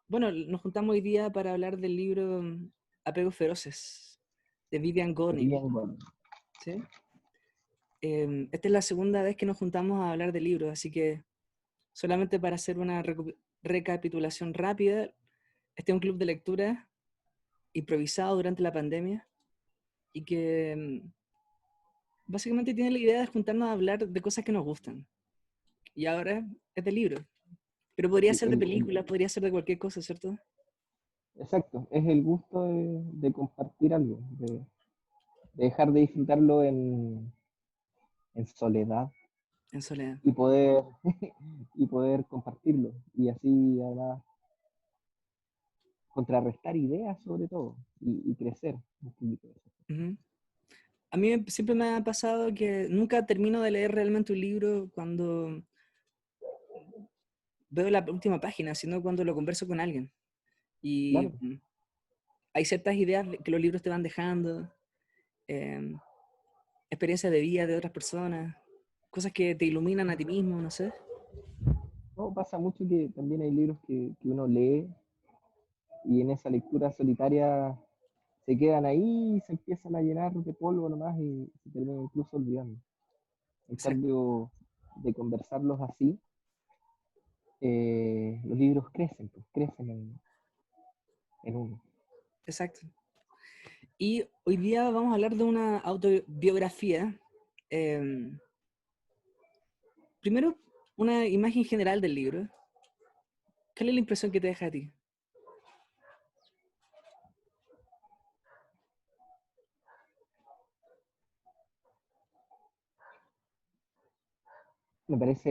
Bueno, nos juntamos hoy día para hablar del libro Apegos Feroces, de Vivian Gornick, Bien, bueno. ¿sí? Esta es la segunda vez que nos juntamos a hablar del libro, así que solamente para hacer una recapitulación rápida, este es un club de lectura improvisado durante la pandemia y que básicamente tiene la idea de juntarnos a hablar de cosas que nos gustan. Y ahora es de libro, pero podría Sí, ser de películas, podría ser de cualquier cosa, ¿cierto? exacto, es el gusto de compartir algo, de dejar de disfrutarlo en soledad En soledad. y poder, y poder compartirlo. Y así además contrarrestar ideas sobre todo y crecer un poquito. Ujú. A mí siempre me ha pasado que nunca termino de leer realmente un libro cuando veo la última página, sino cuando lo converso con alguien. Y Claro, hay ciertas ideas que los libros te van dejando, eh, experiencias de vida de otras personas, cosas que te iluminan a ti mismo, no sé. no, pasa mucho que también hay libros que uno lee y en esa lectura solitaria se quedan ahí y se empiezan a llenar de polvo nomás y se terminan incluso olvidando. En Exacto, cambio, de conversarlos así, los libros crecen, pues crecen en uno. exacto. Y hoy día vamos a hablar de una autobiografía. eh, Primero, una imagen general del libro. ¿Cuál es la impresión que te deja a ti? Me parece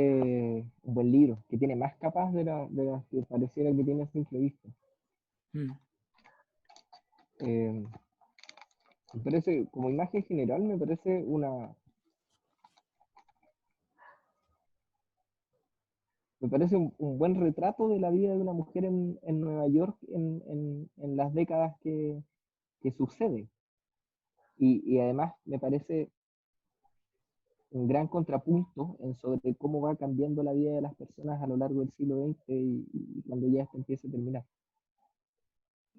un buen libro, que tiene más capas de las que pareciera que tiene a simple vista. Mm, Eh, Me parece, como imagen general, me parece un buen retrato de la vida de una mujer en Nueva York en las décadas que sucede. Y además me parece un gran contrapunto sobre cómo va cambiando la vida de las personas a lo largo del siglo XX y cuando ya esto empieza a terminar.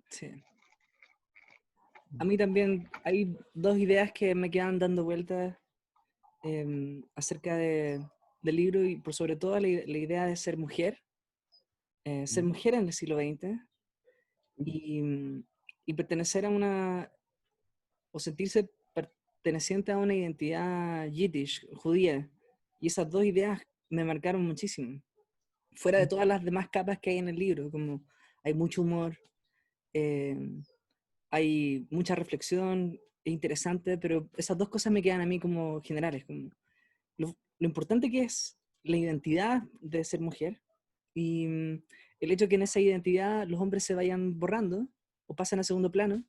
sí. A mí también hay dos ideas que me quedan dando vueltas acerca del libro y por sobre todo la idea de ser ¿Mm? mujer en el siglo XX y, y pertenecer a una, o sentirse perteneciente a una identidad yiddish, judía. Y esas dos ideas me marcaron muchísimo. Fuera de ¿Mm? todas las demás capas que hay en el libro, como hay mucho humor, eh, hay mucha reflexión, es interesante, pero esas dos cosas me quedan a mí como generales, como lo importante que es la identidad de ser mujer y el hecho que en esa identidad los hombres se vayan borrando o pasan a segundo plano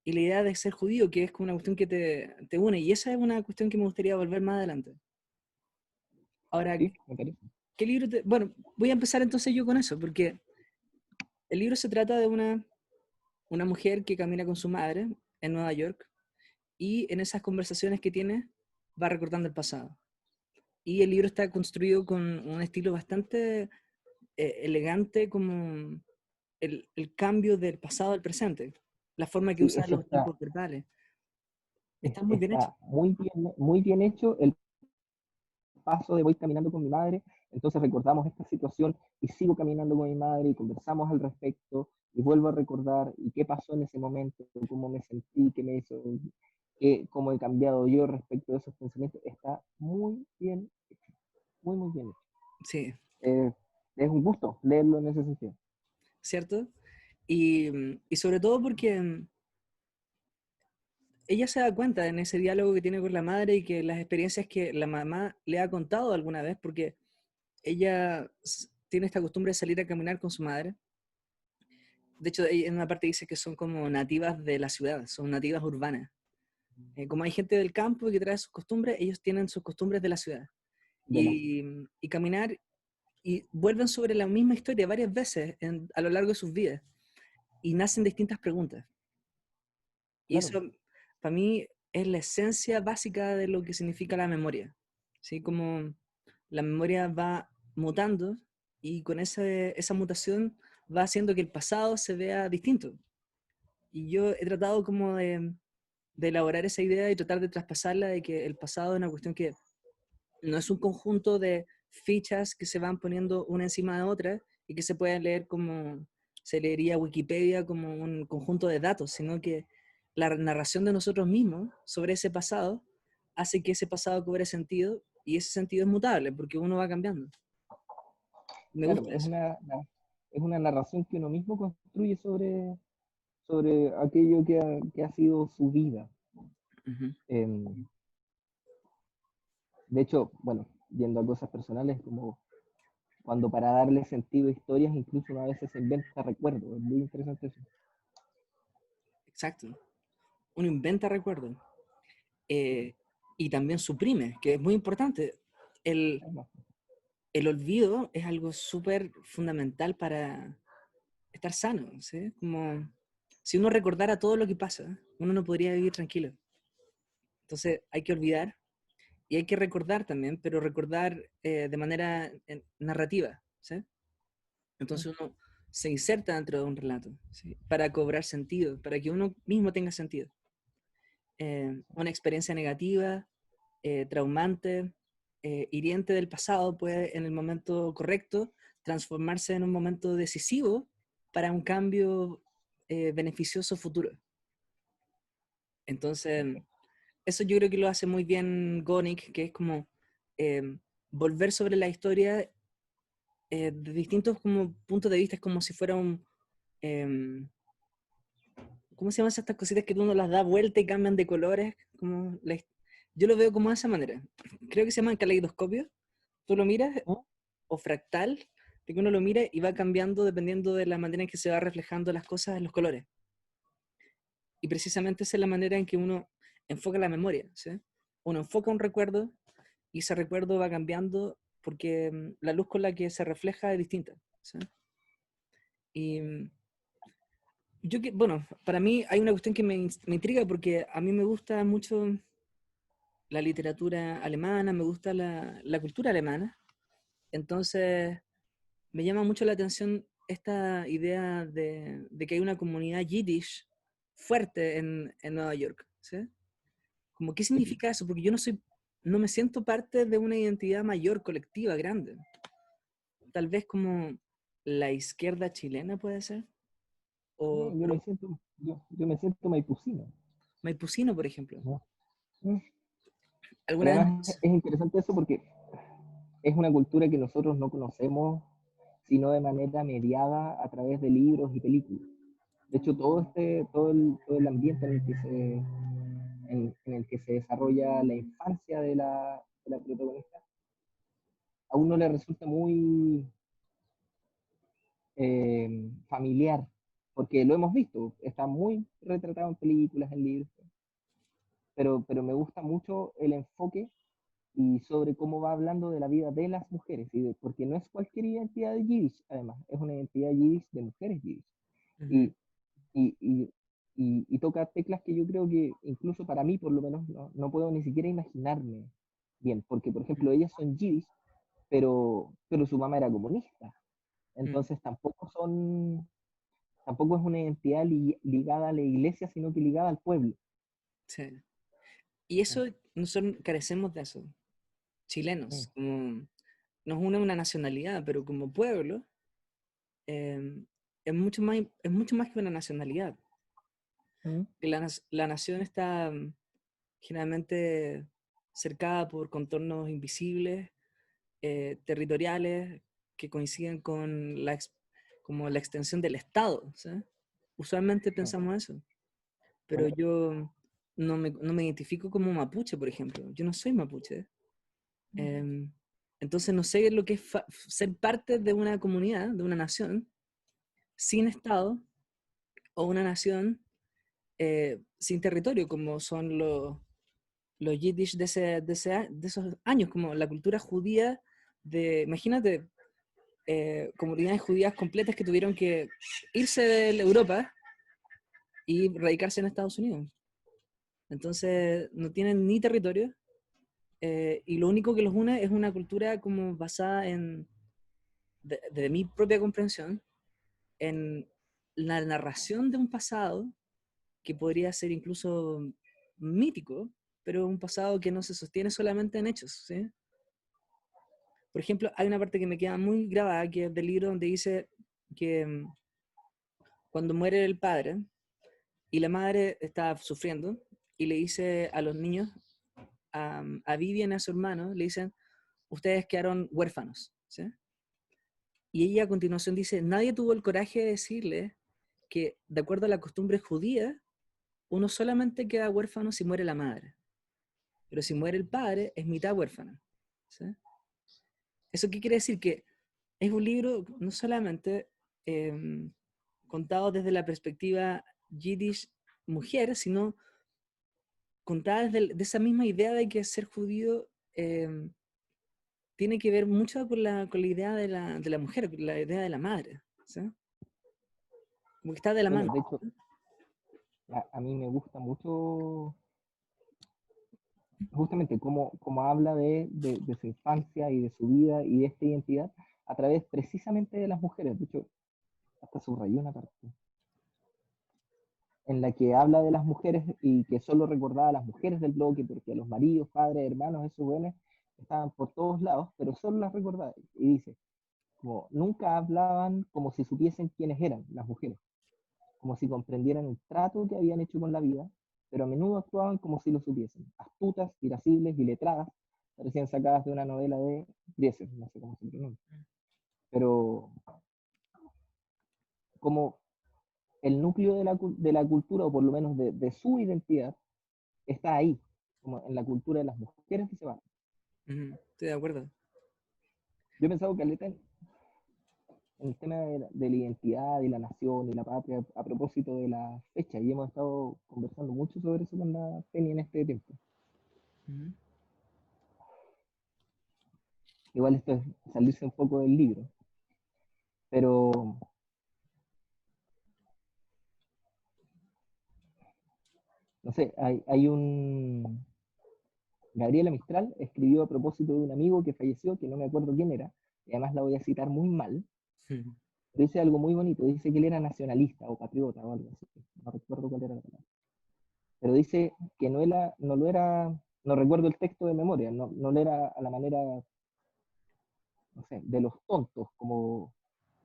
y la idea de ser judío, que es como una cuestión que te une, y esa es una cuestión que me gustaría volver más adelante. Ahora, Sí, me parece. ¿qué libro te...? Bueno, voy a empezar entonces yo con eso, porque el libro se trata de una mujer que camina con su madre en Nueva York y en esas conversaciones que tiene va recordando el pasado. Y el libro está construido con un estilo bastante elegante, como el cambio del pasado al presente, la forma que Sí, usa eso los tiempos verbales. Está muy bien hecho. está muy bien hecho el paso de voy caminando con mi madre, entonces recordamos esta situación y sigo caminando con mi madre y conversamos al respecto y vuelvo a recordar y qué pasó en ese momento, cómo me sentí, qué me hizo, cómo he cambiado yo respecto de esos pensamientos. Está muy bien hecho, muy bien hecho. Sí, Eh, es un gusto leerlo en ese sentido. ¿cierto? Y sobre todo porque ella se da cuenta en ese diálogo que tiene con la madre y que las experiencias que la mamá le ha contado alguna vez, porque ella tiene esta costumbre de salir a caminar con su madre. De hecho, ella en una parte dice que son como nativas de la ciudad, son nativas urbanas. Como hay gente del campo que trae sus costumbres, ellos tienen sus costumbres de la ciudad. De la, Y caminar y vuelven sobre la misma historia varias veces a lo largo de sus vidas y nacen distintas preguntas. Y claro, eso para mí es la esencia básica de lo que significa la memoria. ¿Sí? Como la memoria va mutando y con esa mutación va haciendo que el pasado se vea distinto. Y yo he tratado como de elaborar esa idea y tratar de traspasarla de que el pasado es una cuestión que no es un conjunto de fichas que se van poniendo una encima de otra y que se pueden leer como se leería Wikipedia como un conjunto de datos, sino que la narración de nosotros mismos sobre ese pasado hace que ese pasado cobre sentido y ese sentido es mutable porque uno va cambiando. Me Claro, gusta eso. es una narración que uno mismo construye sobre aquello que ha sido su vida. Ujú. Em, de hecho, bueno, yendo a cosas personales, como cuando para darle sentido a historias, incluso uno a veces se inventa recuerdos. Es muy interesante eso. Exacto. Uno inventa recuerdos. Y también suprime, que es muy importante. El, Además, el olvido es algo súper fundamental para estar sano, ¿sí? Como si uno recordara todo lo que pasa, uno no podría vivir tranquilo. Entonces hay que olvidar y hay que recordar también, pero recordar de manera narrativa, ¿sí? Entonces uno se inserta dentro de un relato, ¿sí? Para cobrar sentido, para que uno mismo tenga sentido. Una experiencia negativa, traumante, hiriente del pasado puede en el momento correcto transformarse en un momento decisivo para un cambio beneficioso futuro. Entonces, eso yo creo que lo hace muy bien Gonick, que es como eh, volver sobre la historia de distintos como puntos de vista, es como si fuera un... eh, ¿cómo se llaman estas cositas que uno las da vuelta y cambian de colores? Yo lo veo como de esa manera. Creo que se llama caleidoscopio. Tú lo miras, ¿no? o fractal, de que uno lo mira y va cambiando dependiendo de la manera en que se va reflejando las cosas en los colores. Y precisamente esa es la manera en que uno enfoca la memoria, ¿sí? Uno enfoca un recuerdo y ese recuerdo va cambiando porque la luz con la que se refleja es distinta, ¿sí? Y bueno, para mí hay una cuestión que me intriga porque a mí me gusta mucho la literatura alemana, me gusta la cultura alemana, entonces me llama mucho la atención esta idea de que hay una comunidad yiddish fuerte en Nueva York, ¿sí? Como, ¿qué significa eso? Porque yo no me siento parte de una identidad mayor, colectiva, grande. Tal vez como la izquierda chilena puede ser, No, o yo me siento maipucino. maipucino, por ejemplo. ¿No? ¿No? ¿Alguna vez? Además, es interesante eso porque es una cultura que nosotros no conocemos, sino de manera mediada a través de libros y películas. De hecho, todo el ambiente en el que se desarrolla la infancia de la protagonista, a uno le resulta muy familiar, porque lo hemos visto, está muy retratado en películas, en libros, pero me gusta mucho el enfoque y sobre cómo va hablando de la vida de las mujeres, porque no es cualquier identidad yiddish, además, es una identidad yiddish de mujeres yiddish. Ujú, Y, y, y, y toca teclas que yo creo que incluso para mí, por lo menos, no puedo ni siquiera imaginarme bien, porque, por ejemplo, ellas son yiddish, pero su mamá era comunista, ujú, entonces tampoco es una identidad ligada a la iglesia, sino que ligada al pueblo. sí. Y eso, nosotros carecemos de eso, Mm, chilenos, como nos une una nacionalidad, pero como pueblo eh, es mucho más que una nacionalidad. mm, La nación está generalmente cercada por contornos invisibles, territoriales, que coinciden con como la extensión del Estado, ¿sí? Usualmente mm. pensamos eso, pero Bueno, yo no me identifico como mapuche, por ejemplo. Yo no soy mapuche. Em, entonces no sé lo que es ser parte de una comunidad, de una nación, sin Estado, o una nación sin territorio, como son los yiddish de esos años, como la cultura judía imagínate, comunidades judías completas que tuvieron que irse de Europa y radicarse en Estados Unidos. Entonces no tienen ni territorio y lo único que los une es una cultura como basada de mi propia comprensión, en la narración de un pasado que podría ser incluso mítico, pero un pasado que no se sostiene solamente en hechos, ¿sí? Por ejemplo, hay una parte que me queda muy grabada, que es del libro donde dice que cuando muere el padre y la madre está sufriendo y le dice a los niños, a Vivian y a su hermano, le dicen, ustedes quedaron huérfanos, ¿sí? Y ella a continuación dice, nadie tuvo el coraje de decirle que, de acuerdo a la costumbre judía, uno solamente queda huérfano si muere la madre. Pero si muere el padre, es mitad huérfano, ¿sí? ¿Eso qué quiere decir? Que es un libro no solamente contado desde la perspectiva yiddish mujer, sino contada desde de esa misma idea de que ser judío tiene que ver mucho con la idea de la mujer, con la idea de la madre, ¿sí? Como que está de la Bueno, mano. de hecho, a mí me gusta mucho justamente cómo habla de su infancia y de su vida y de esta identidad a través precisamente de las mujeres. De hecho, hasta subrayé una parte en la que habla de las mujeres y que solo recordaba a las mujeres del bloque, porque los maridos, padres, hermanos, esos buenos estaban por todos lados, pero solo las recordaba. Y dice, como nunca hablaban como si supiesen quiénes eran las mujeres, como si comprendieran el trato que habían hecho con la vida, pero a menudo actuaban como si lo supiesen, astutas, irascibles y letradas, recién sacadas de una novela de Dresser, no sé cómo se pronuncia, pero como el núcleo de la cultura, o por lo menos de su identidad, está ahí, como en la cultura de las mujeres que se van. Estoy de acuerdo. Yo he pensado que en el tema de la identidad y la nación y la patria a propósito de la fecha, y hemos estado conversando mucho sobre eso con la Penny en este tiempo. Ujú. Igual esto es salirse un poco del libro, pero no sé, hay un... Gabriela Mistral escribió a propósito de un amigo que falleció, que no me acuerdo quién era, y además la voy a citar muy mal, Ujú. pero dice algo muy bonito, dice que él era nacionalista o patriota o algo así, no recuerdo cuál era la palabra, pero dice que no lo era, no recuerdo el texto de memoria, no lo era a la manera, no sé, de los tontos, como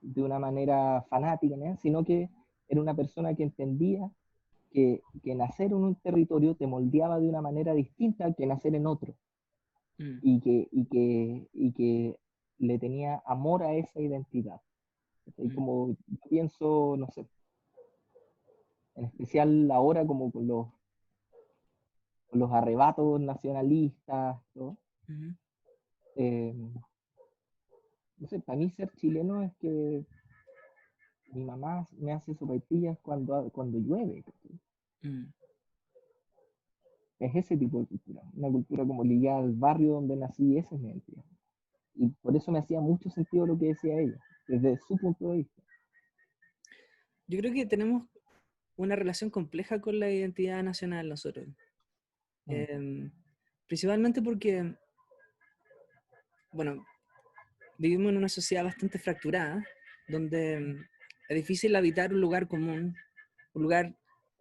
de una manera fanática, ¿no? Sino que era una persona que entendía que nacer en un territorio te moldeaba de una manera distinta que nacer en otro, Mm. y que le tenía amor a esa identidad. Y Mm. como yo pienso, no sé, en especial ahora como con los arrebatos nacionalistas, ¿no? Ujú. Eh, no sé, para mí ser chileno es que mi mamá me hace sopaipillas cuando llueve. Mm. Es ese tipo de cultura, una cultura como ligada al barrio donde nací, esa es mi identidad. Y por eso me hacía mucho sentido lo que decía ella, desde su punto de vista. Yo creo que tenemos una relación compleja con la identidad nacional nosotros. Mm, Em, Principalmente porque, bueno, vivimos en una sociedad bastante fracturada, donde es difícil habitar un lugar común, un lugar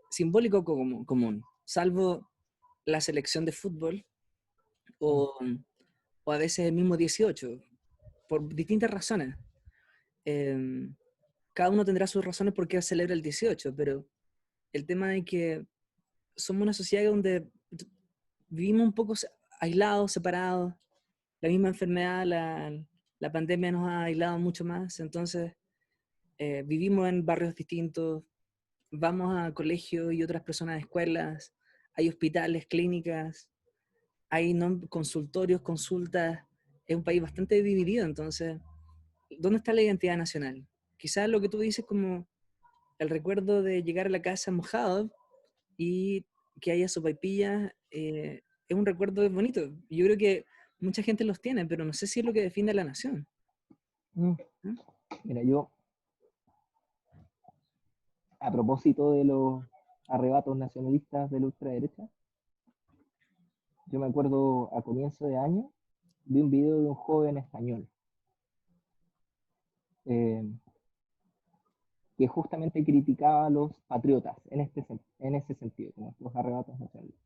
simbólico común, salvo la selección de fútbol mm, o, o a veces el mismo 18, por distintas razones. Em, Cada uno tendrá sus razones por qué celebra el 18, pero el tema de que somos una sociedad donde vivimos un poco aislados, separados, la misma enfermedad, la pandemia nos ha aislado mucho más, entonces vivimos en barrios distintos, vamos a colegios y otras personas a escuelas, hay hospitales, clínicas, hay consultorios, consultas, es un país bastante dividido, entonces, ¿dónde está la identidad nacional? Quizás lo que tú dices como el recuerdo de llegar a la casa mojado y que haya sopaipillas, es un recuerdo bonito. Yo creo que mucha gente los tiene, pero no sé si es lo que define a la nación. mm. ¿No? Mira, yo, a propósito de los arrebatos nacionalistas de la ultraderecha, yo me acuerdo a comienzo de año, vi un video de un joven español, eh, que justamente criticaba a los patriotas en ese sentido, como los arrebatos nacionales.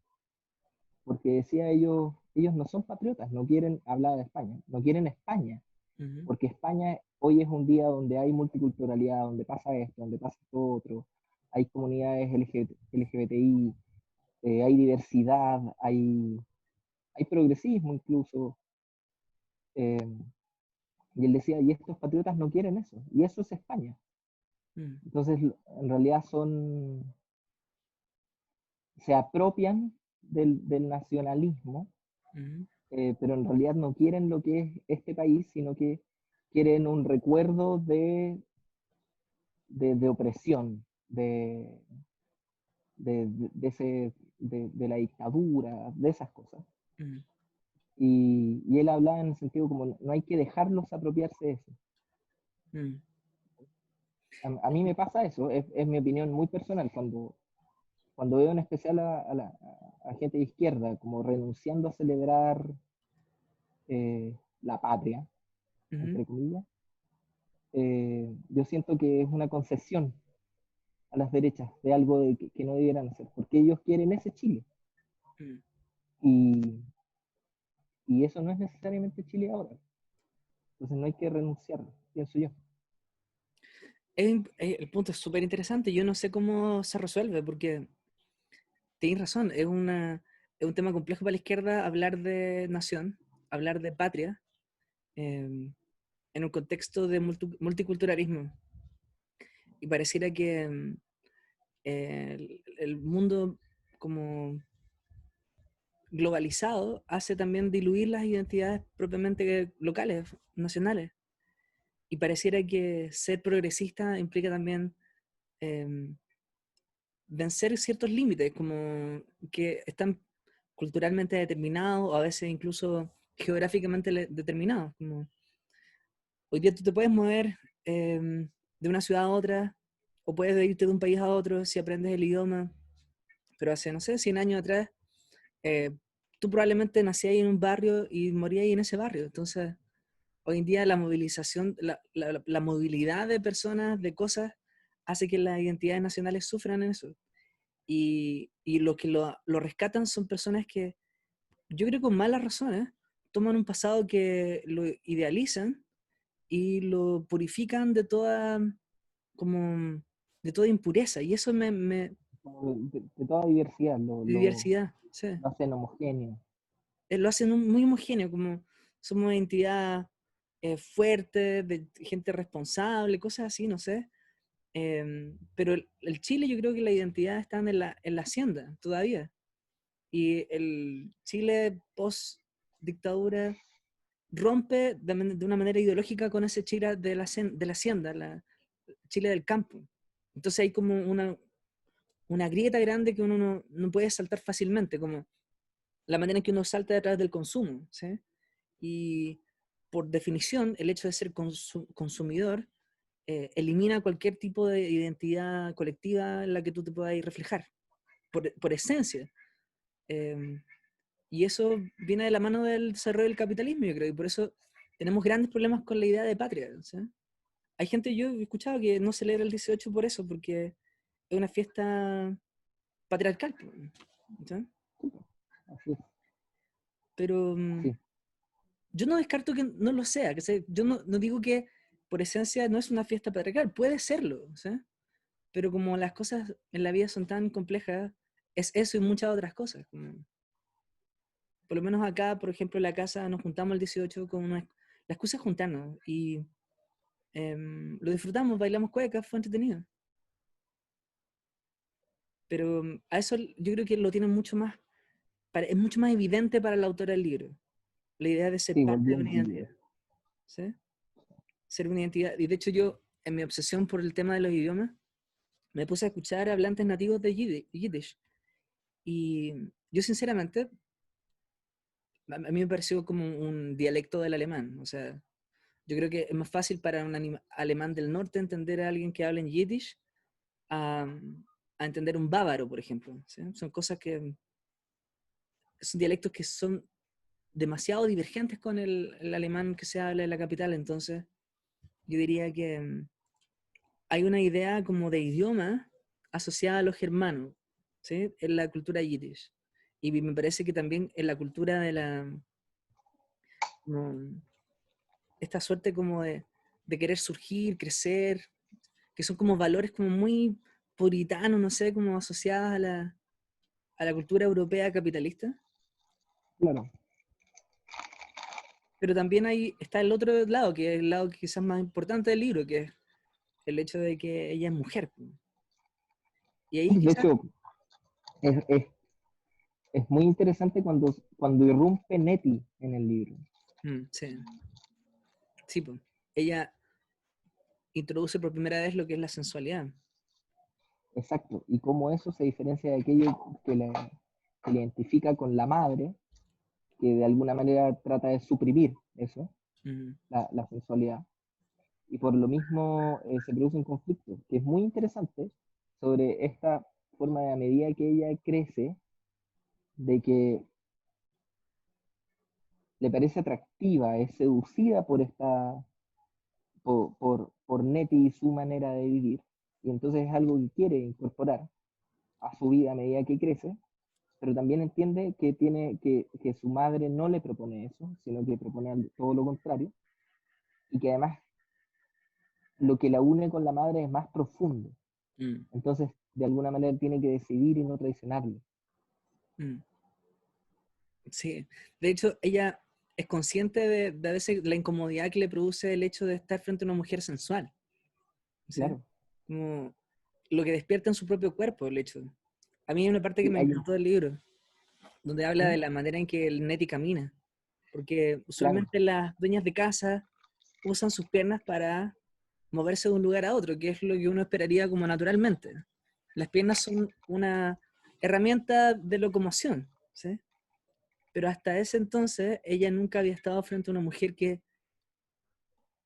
Porque decía ellos no son patriotas, no quieren hablar de España, no quieren España, Ujú, porque España hoy es un día donde hay multiculturalidad, donde pasa esto, donde pasa esto otro, hay comunidades LGBTI, hay diversidad, hay progresismo incluso. eh, y él decía, y estos patriotas no quieren eso, y eso es España. mm, Entonces, en realidad se apropian del nacionalismo, ujú, pero en realidad no quieren lo que es este país, sino que quieren un recuerdo de opresión, de la dictadura, de esas cosas. mm, Y él hablaba en el sentido como no hay que dejarlos apropiarse de eso. mm. A mí me pasa eso, es mi opinión muy personal, cuando veo en especial a gente de izquierda como renunciando a celebrar la patria, Ujú, entre comillas, yo siento que es una concesión a las derechas de algo que no debieran hacer, porque ellos quieren ese Chile. mm. Y, y eso no es necesariamente Chile ahora. Entonces no hay que renunciar, pienso yo. El punto es súper interesante. Yo no sé cómo se resuelve, porque tienes razón, es un tema complejo para la izquierda hablar de nación, hablar de patria, en un contexto de multiculturalismo. Y pareciera que el mundo como globalizado hace también diluir las identidades propiamente locales, nacionales. Y pareciera que ser progresista implica también eh, vencer ciertos límites, como que están culturalmente determinados o a veces incluso geográficamente determinados. Como hoy día tú te puedes mover de una ciudad a otra o puedes irte de un país a otro si aprendes el idioma, pero hace, no sé, 100 años atrás, eh, tú probablemente nacías ahí en un barrio y morías ahí en ese barrio. Entonces, hoy en día la movilización, la movilidad de personas, de cosas, hace que las identidades nacionales sufran en eso. Y lo que lo rescatan son personas que, yo creo con malas razones, toman un pasado que lo idealizan y lo purifican como, de toda impureza. Y eso Como de toda diversidad, diversidad, sí. lo hacen homogéneo. Lo hacen muy homogéneo, como somos una entidad fuerte, de gente responsable, cosas así, no sé. Pero el Chile yo creo que la identidad está en la hacienda todavía. Y el Chile post dictadura rompe de una manera ideológica con ese Chile de la hacienda, Chile del campo. Entonces hay como una grieta grande que uno no puede saltar fácilmente, como la manera en que uno salta detrás del consumo, ¿sí? Y por definición, el hecho de ser consumidor elimina cualquier tipo de identidad colectiva en la que tú te puedas ir reflejar, por esencia. Eh, y eso viene de la mano del desarrollo del capitalismo, yo creo, y por eso tenemos grandes problemas con la idea de patria, ¿sí? Hay gente, yo he escuchado que no celebra el 18 por eso, porque es una fiesta patriarcal, ¿sí? Así es, Pero así. yo no descarto que no lo sea, yo no digo que por esencia no es una fiesta patriarcal, puede serlo, ¿sí? Pero como las cosas en la vida son tan complejas, es eso y muchas otras cosas. Por lo menos acá, por ejemplo, en la casa nos juntamos el 18 con la excusa es juntarnos y lo disfrutamos, bailamos cuecas, fue entretenido. Pero a eso yo creo que lo tienen mucho más, es mucho más evidente para la autora del libro, la idea de ser Sí, parte de volviendo una al libro. identidad, ¿sí? Ser una identidad. Y de hecho yo, en mi obsesión por el tema de los idiomas, me puse a escuchar hablantes nativos de Yiddish. Y yo sinceramente, a mí me pareció como un dialecto del alemán. O sea, yo creo que es más fácil para un alemán del norte entender a alguien que habla en Yiddish a, a entender un bávaro, por ejemplo. ¿Sí? Son cosas que, son dialectos que son demasiado divergentes con el alemán que se habla en la capital. Entonces, yo diría que hay una idea como de idioma asociada a los germanos, ¿sí? En la cultura yiddish. Y me parece que también en la cultura de como esta suerte como de querer surgir, crecer, que son como valores como muy puritanos, no sé, como asociados a la cultura europea capitalista. Claro. Pero también está el otro lado, que es el lado quizás más importante del libro, que es el hecho de que ella es mujer. Y ahí De quizás... hecho, es, es, es muy interesante cuando irrumpe Nettie en el libro. Sí, sí, pues. Ella introduce por primera vez lo que es la sensualidad. Exacto. Y cómo eso se diferencia de aquello que le identifica con la madre, que de alguna manera trata de suprimir eso, Mm, la sensualidad. Y por lo mismo se produce un conflicto, que es muy interesante sobre esta forma de a medida que ella crece, de que le parece atractiva, es seducida por por Nettie y su manera de vivir, y entonces es algo que quiere incorporar a su vida a medida que crece, pero también entiende que que su madre no le propone eso, sino que propone todo lo contrario, y que además lo que la une con la madre es más profundo. mm, Entonces, de alguna manera tiene que decidir y no traicionarlo. mm. Sí, de hecho, ella es consciente de a veces la incomodidad que le produce el hecho de estar frente a una mujer sensual, ¿sí? Claro. Como lo que despierta en su propio cuerpo el hecho. A mí hay una parte que Sí, me encantó del libro, donde habla ¿Mm? de la manera en que el Nettie camina, porque Claro, usualmente las dueñas de casa usan sus piernas para moverse de un lugar a otro, que es lo que uno esperaría como naturalmente. Las piernas son una herramienta de locomoción, ¿sí? Pero hasta ese entonces ella nunca había estado frente a una mujer que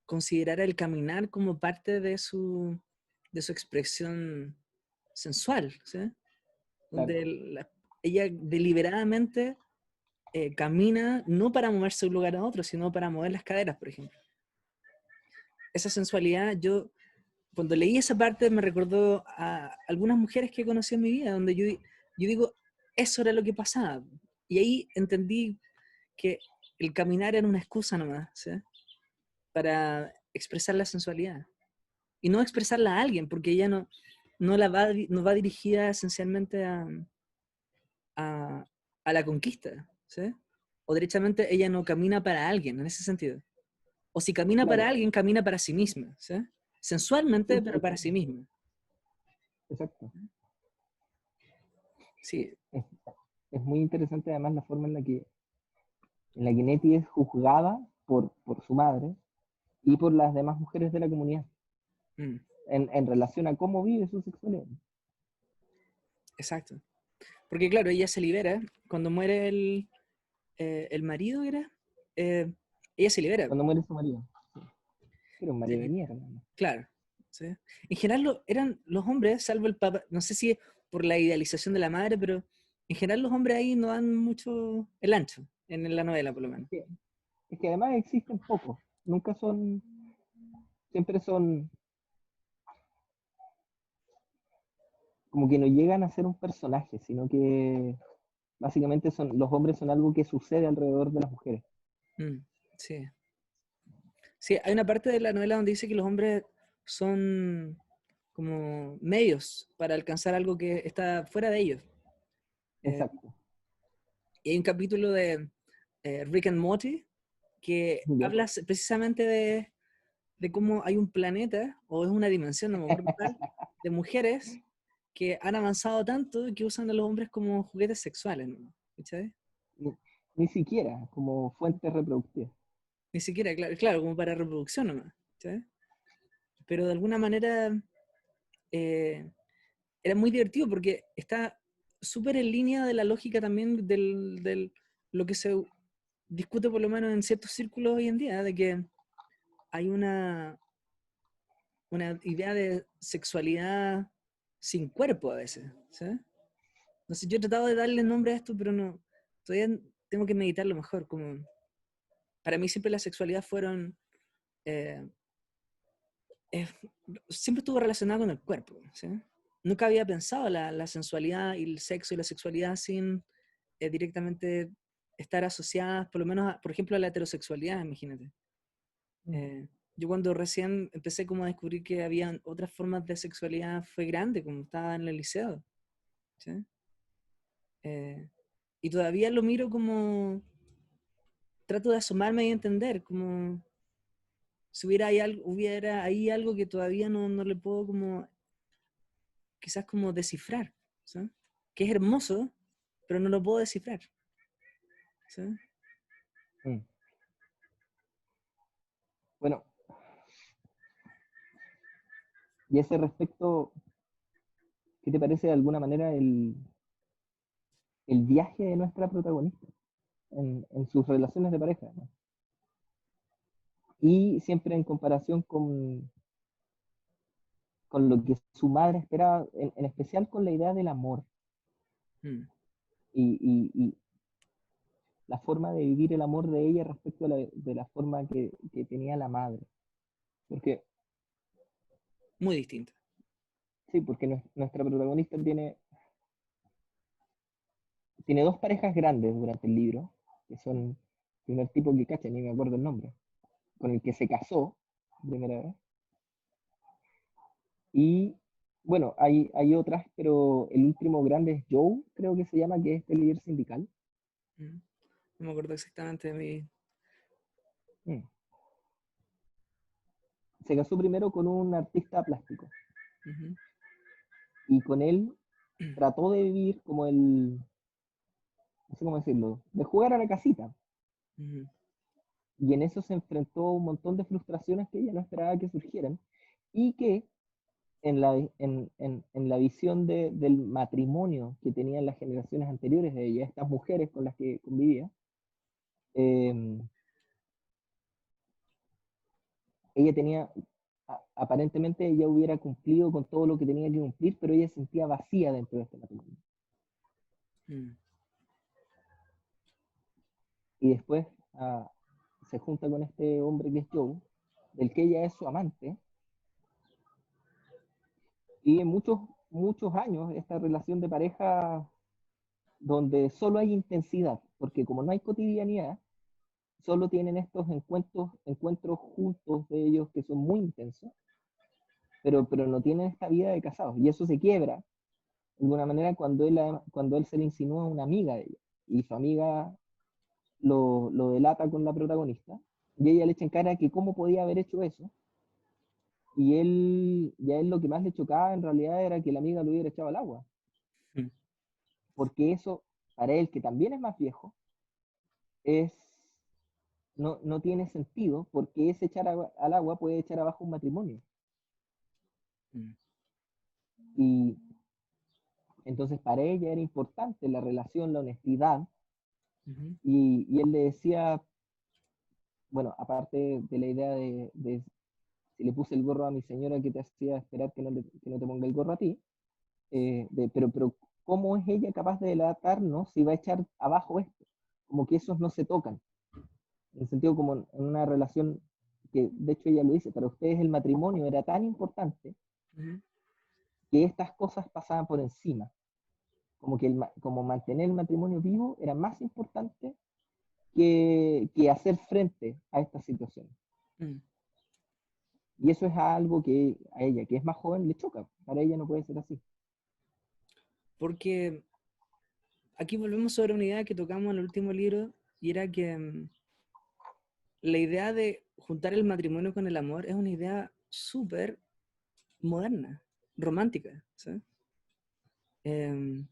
considerara el caminar como parte de su expresión sensual, ¿sí? claro, Donde ella deliberadamente camina no para moverse de un lugar a otro, sino para mover las caderas, por ejemplo. Esa sensualidad, yo cuando leí esa parte me recordó a algunas mujeres que conocí en mi vida, donde yo digo, eso era lo que pasaba. Y ahí entendí que el caminar era una excusa nomás, ¿sí? Para expresar la sensualidad. Y no expresarla a alguien, porque ella no va dirigida esencialmente a, a la conquista, ¿sí? O derechamente ella no camina para alguien en ese sentido. O si camina para claro. alguien, camina para sí misma, ¿sí? Sensualmente, Sí, pero para sí misma. exacto. Sí, Es, es muy interesante además la forma en la que Nettie es juzgada por su madre y por las demás mujeres de la comunidad mm, en relación a cómo vive su sexualidad. exacto. Porque claro, ella se libera cuando muere el marido, ¿era? Eh, ella se libera. Cuando muere su marido. Sí. Era un marido de Sí, mierda, ¿no? claro. ¿Sí? En general eran los hombres, salvo el papá, no sé si es por la idealización de la madre, pero en general los hombres ahí no dan mucho el ancho, en la novela por lo menos. Es que además existen pocos. Nunca son, siempre son como que no llegan a ser un personaje, sino que básicamente los hombres son algo que sucede alrededor de las mujeres. Mm, sí. Sí, hay una parte de la novela donde dice que los hombres son como medios para alcanzar algo que está fuera de ellos. Eh, Exacto. y hay un capítulo de Rick and Morty que ¿Ya? habla precisamente de cómo hay un planeta, o es una dimensión, no me acuerdo cuál, de mujeres que han avanzado tanto que usan a los hombres como juguetes sexuales, ¿no? ¿Cachai? Ni, ni siquiera como fuente reproductiva. Ni siquiera, claro, claro, como para reproducción nomás, ¿cachai? Pero de alguna manera eh, era muy divertido porque está súper en línea de la lógica también del lo que se discute por lo menos en ciertos círculos hoy en día, de que hay una idea de sexualidad sin cuerpo a veces, ¿sí? No sé, yo he tratado de darle nombre a esto, pero no, todavía tengo que meditarlo mejor, como para mí siempre la sexualidad fueron eh, eh, siempre estuvo relacionado con el cuerpo, ¿sí? Nunca había pensado la sensualidad y el sexo y la sexualidad sin directamente estar asociadas, por lo menos, por ejemplo, a la heterosexualidad, imagínate. Mm. Eh, yo cuando recién empecé como a descubrir que había otras formas de sexualidad fue grande, como estaba en el liceo, ¿sí? Eh, y todavía lo miro como, trato de asomarme y entender, como si hubiera ahí algo que todavía no le puedo como, quizás como descifrar, ¿sí? Que es hermoso, pero no lo puedo descifrar, ¿sí? Mm. Bueno, y a ese respecto, ¿qué te parece de alguna manera el viaje de nuestra protagonista en sus relaciones de pareja, ¿no? Y siempre en comparación con lo que su madre esperaba, en especial con la idea del amor Mm, y la forma de vivir el amor de ella respecto a de la forma que tenía la madre. Porque, muy distinto. sí, porque nuestra protagonista tiene dos parejas grandes durante el libro, que son el primer tipo que cacha, ni me acuerdo el nombre, con el que se casó primera vez. Y bueno, hay otras, pero el último grande es Joe, creo que se llama, que es el líder sindical. Mm. No me acuerdo exactamente de mi... Mm. Se casó primero con un artista plástico Ujú. y con él trató de vivir como no sé cómo decirlo, de jugar a la casita. Ujú. Y en eso se enfrentó a un montón de frustraciones que ella no esperaba que surgieran y que en la visión del matrimonio que tenían las generaciones anteriores de ella, estas mujeres con las que convivía, eh, ella tenía, aparentemente ella hubiera cumplido con todo lo que tenía que cumplir, pero ella se sentía vacía dentro de este matrimonio. Mm. Y después se junta con este hombre que es Joe, del que ella es su amante, y en muchos años esta relación de pareja donde solo hay intensidad, porque como no hay cotidianidad, solo tienen estos encuentros juntos de ellos que son muy intensos, pero no tienen esta vida de casados. Y eso se quiebra de alguna manera cuando él se le insinúa a una amiga de ella. Y su amiga lo delata con la protagonista. Y ella le echa en cara que cómo podía haber hecho eso. Y a él lo que más le chocaba en realidad era que la amiga lo hubiera echado al agua. Mm. Porque eso, para él, que también es más viejo, es no tiene sentido porque ese al agua puede echar abajo un matrimonio. Mm. Y entonces para ella era importante la relación, la honestidad, Ujú. y él le decía, bueno, aparte de la idea de si le puse el gorro a mi señora que te hacía esperar que no te ponga el gorro a ti, pero ¿cómo es ella capaz de delatarnos si va a echar abajo esto? Como que esos no se tocan, en el sentido como en una relación que de hecho ella lo dice, para ustedes el matrimonio era tan importante Ujú. que estas cosas pasaban por encima, como que como mantener el matrimonio vivo era más importante que hacer frente a esta situación. Mm. Y eso es algo que a ella, que es más joven, le choca. Para ella no puede ser así. Porque aquí volvemos sobre una idea que tocamos en el último libro, y era que la idea de juntar el matrimonio con el amor es una idea súper moderna, romántica, ¿sí? Em,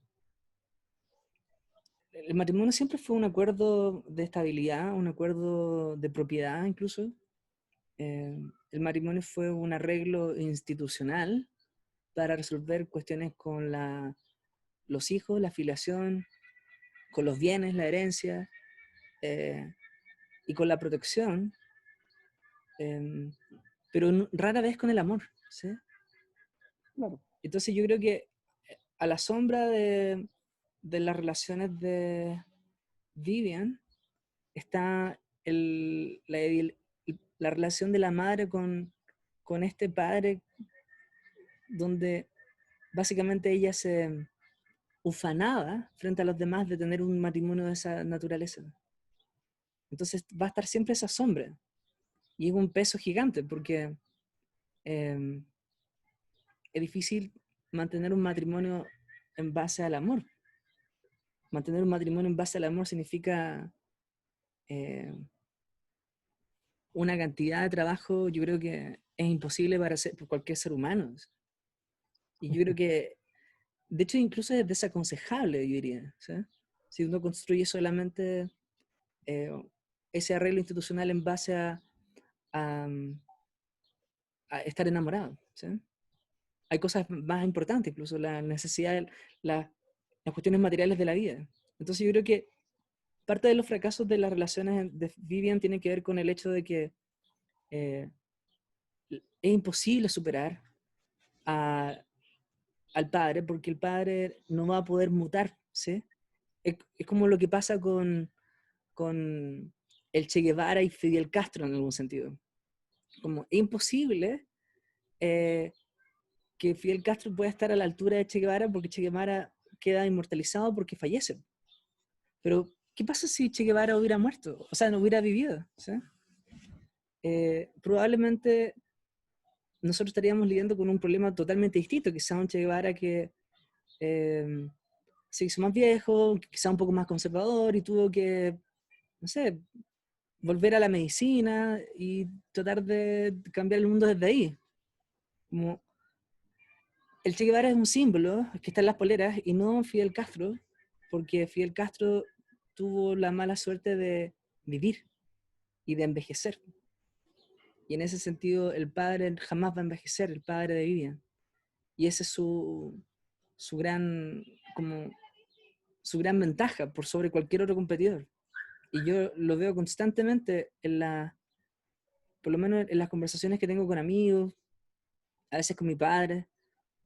el matrimonio siempre fue un acuerdo de estabilidad, un acuerdo de propiedad incluso. El matrimonio fue un arreglo institucional para resolver cuestiones con los hijos, la filiación, con los bienes, la herencia, eh, y con la protección, eh, pero rara vez con el amor, ¿sí? Claro. Entonces yo creo que a la sombra de las relaciones de Vivian está la relación de la madre con este padre donde básicamente ella se ufanaba frente a los demás de tener un matrimonio de esa naturaleza. Entonces va a estar siempre esa sombra. Y es un peso gigante porque eh, es difícil mantener un matrimonio en base al amor. Mantener un matrimonio en base al amor significa eh, una cantidad de trabajo, yo creo que es imposible para por cualquier ser humano. Y yo creo que, de hecho, incluso es desaconsejable, yo diría. ¿Sí? Si uno construye solamente eh, ese arreglo institucional en base a, a estar enamorado. ¿Sí? Hay cosas más importantes, incluso la necesidad, la, las cuestiones materiales de la vida. Entonces yo creo que parte de los fracasos de las relaciones de Vivian tiene que ver con el hecho de que eh, es imposible superar a, al padre porque el padre no va a poder mutar, ¿sí? Es como lo que pasa con el Che Guevara y Fidel Castro en algún sentido. Como es imposible eh, que Fidel Castro pueda estar a la altura de Che Guevara porque Che Guevara queda inmortalizado porque fallece. Pero, ¿qué pasa si Che Guevara hubiera muerto? O sea, no hubiera vivido, ¿sí? Probablemente nosotros estaríamos lidiando con un problema totalmente distinto, quizá un Che Guevara que se hizo más viejo, quizá un poco más conservador y tuvo que, no sé, volver a la medicina y tratar de cambiar el mundo desde ahí. Como el Che Guevara es un símbolo que está en las poleras y no Fidel Castro, porque Fidel Castro tuvo la mala suerte de vivir y de envejecer. Y en ese sentido, el padre jamás va a envejecer, el padre de Vivian. Y ese es su gran, como, su gran ventaja por sobre cualquier otro competidor. Y yo lo veo constantemente por lo menos en las conversaciones que tengo con amigos, a veces con mi padre,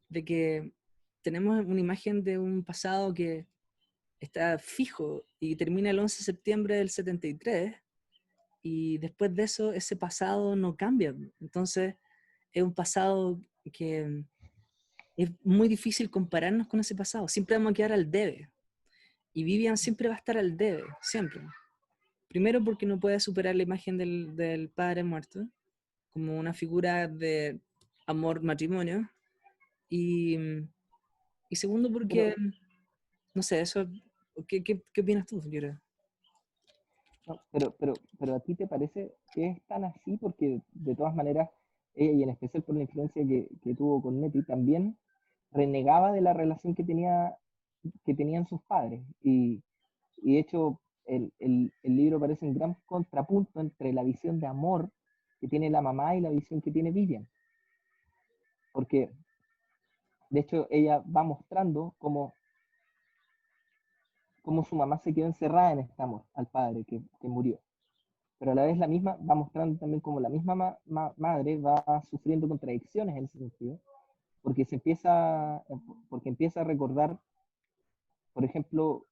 de que tenemos una imagen de un pasado que está fijo y termina el 11 de septiembre del 73 y después de eso ese pasado no cambia. Entonces es un pasado que es muy difícil compararnos con ese pasado. Siempre vamos a quedar al debe. Y Vivian siempre va a estar al debe, siempre. Primero porque no puede superar la imagen del padre muerto como una figura de amor matrimonio. Y, y segundo porque, Pero, no sé, eso, ¿qué opinas tú, Yura? no, pero a ti te parece que es tan así porque de todas maneras ella, y en especial por la influencia que tuvo con Neti, también renegaba de la relación que tenían sus padres. Y de hecho, el libro parece un gran contrapunto entre la visión de amor que tiene la mamá y la visión que tiene Vivian. Porque, de hecho, ella va mostrando cómo su mamá se quedó encerrada en este amor al padre que murió. Pero a la vez la misma va mostrando también cómo la misma madre va sufriendo contradicciones en ese sentido, porque porque empieza a recordar, por ejemplo,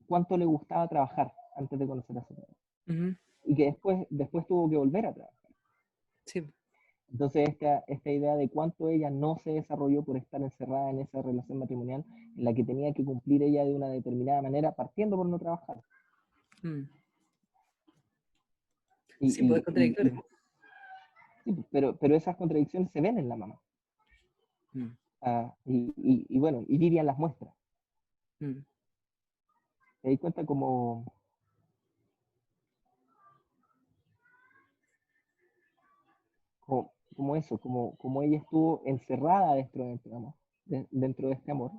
cuánto le gustaba trabajar antes de conocer a su padre. Ujú. Y que después tuvo que volver a trabajar. Sí. Entonces, esta idea de cuánto ella no se desarrolló por estar encerrada en esa relación matrimonial en la que tenía que cumplir ella de una determinada manera, partiendo por no trabajar. Mm. Y, Sí, pues es y, y, y- contradictorio. sí, pero esas contradicciones se ven en la mamá. Mm. Y bueno, y Vivian las muestra. Mm. Te das cuenta como eso, como ella estuvo encerrada dentro de este amor.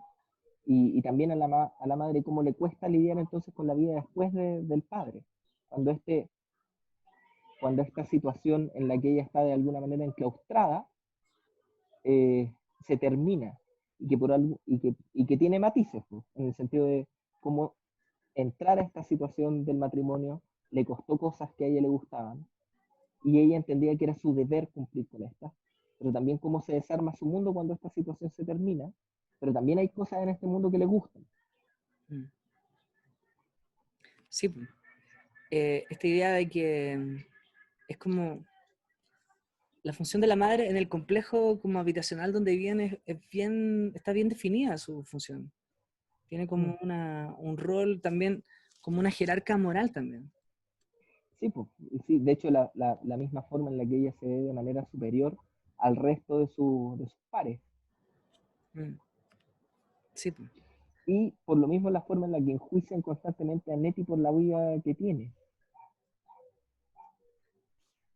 Y también a la madre cómo le cuesta lidiar entonces con la vida después del padre. Cuando este, cuando esta situación en la que ella está de alguna manera enclaustrada eh, se termina y que, por algo, y que tiene matices, pues, en el sentido de cómo entrar a esta situación del matrimonio le costó cosas que a ella le gustaban y ella entendía que era su deber cumplir con estas, pero también cómo se desarma su mundo cuando esta situación se termina, pero también hay cosas en este mundo que le gustan. Mm. Sí, pues. Esta idea de que es como la función de la madre en el complejo como habitacional donde viven está bien definida su función. Tiene Mm. como un rol también, como una jerarca moral también. Sí, pues, y sí, de hecho la misma forma en la que ella se ve de manera superior al resto de sus pares. Mm, sí, pues. Y por lo mismo la forma en la que enjuician constantemente a Nettie por la vida que tiene.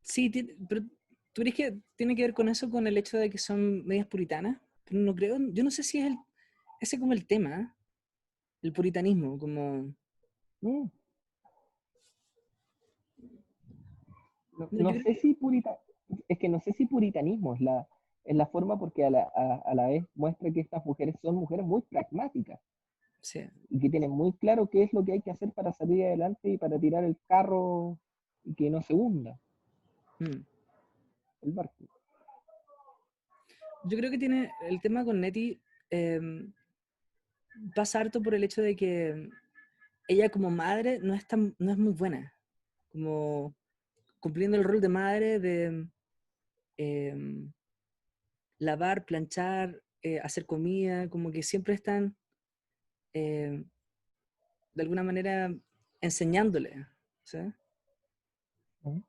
Sí, pero ¿tú crees que tiene que ver con eso, con el hecho de que son medias puritanas? Pero no creo, yo no sé si es ese como el tema, ¿eh? El puritanismo, como... Mm, no, No, yo no creo sé que... si es que no sé si puritanismo es la forma porque a la vez muestra que estas mujeres son mujeres muy pragmáticas Sí. y que tienen muy claro qué es lo que hay que hacer para salir adelante y para tirar el carro y que no se hunda Mm. el barco. Yo creo que tiene el tema con Nettie, pasa harto por el hecho de que ella como madre no es muy buena, como cumpliendo el rol de madre de em, lavar, planchar, hacer comida, como que siempre están em, de alguna manera enseñándole, ¿sabes? ¿Mm?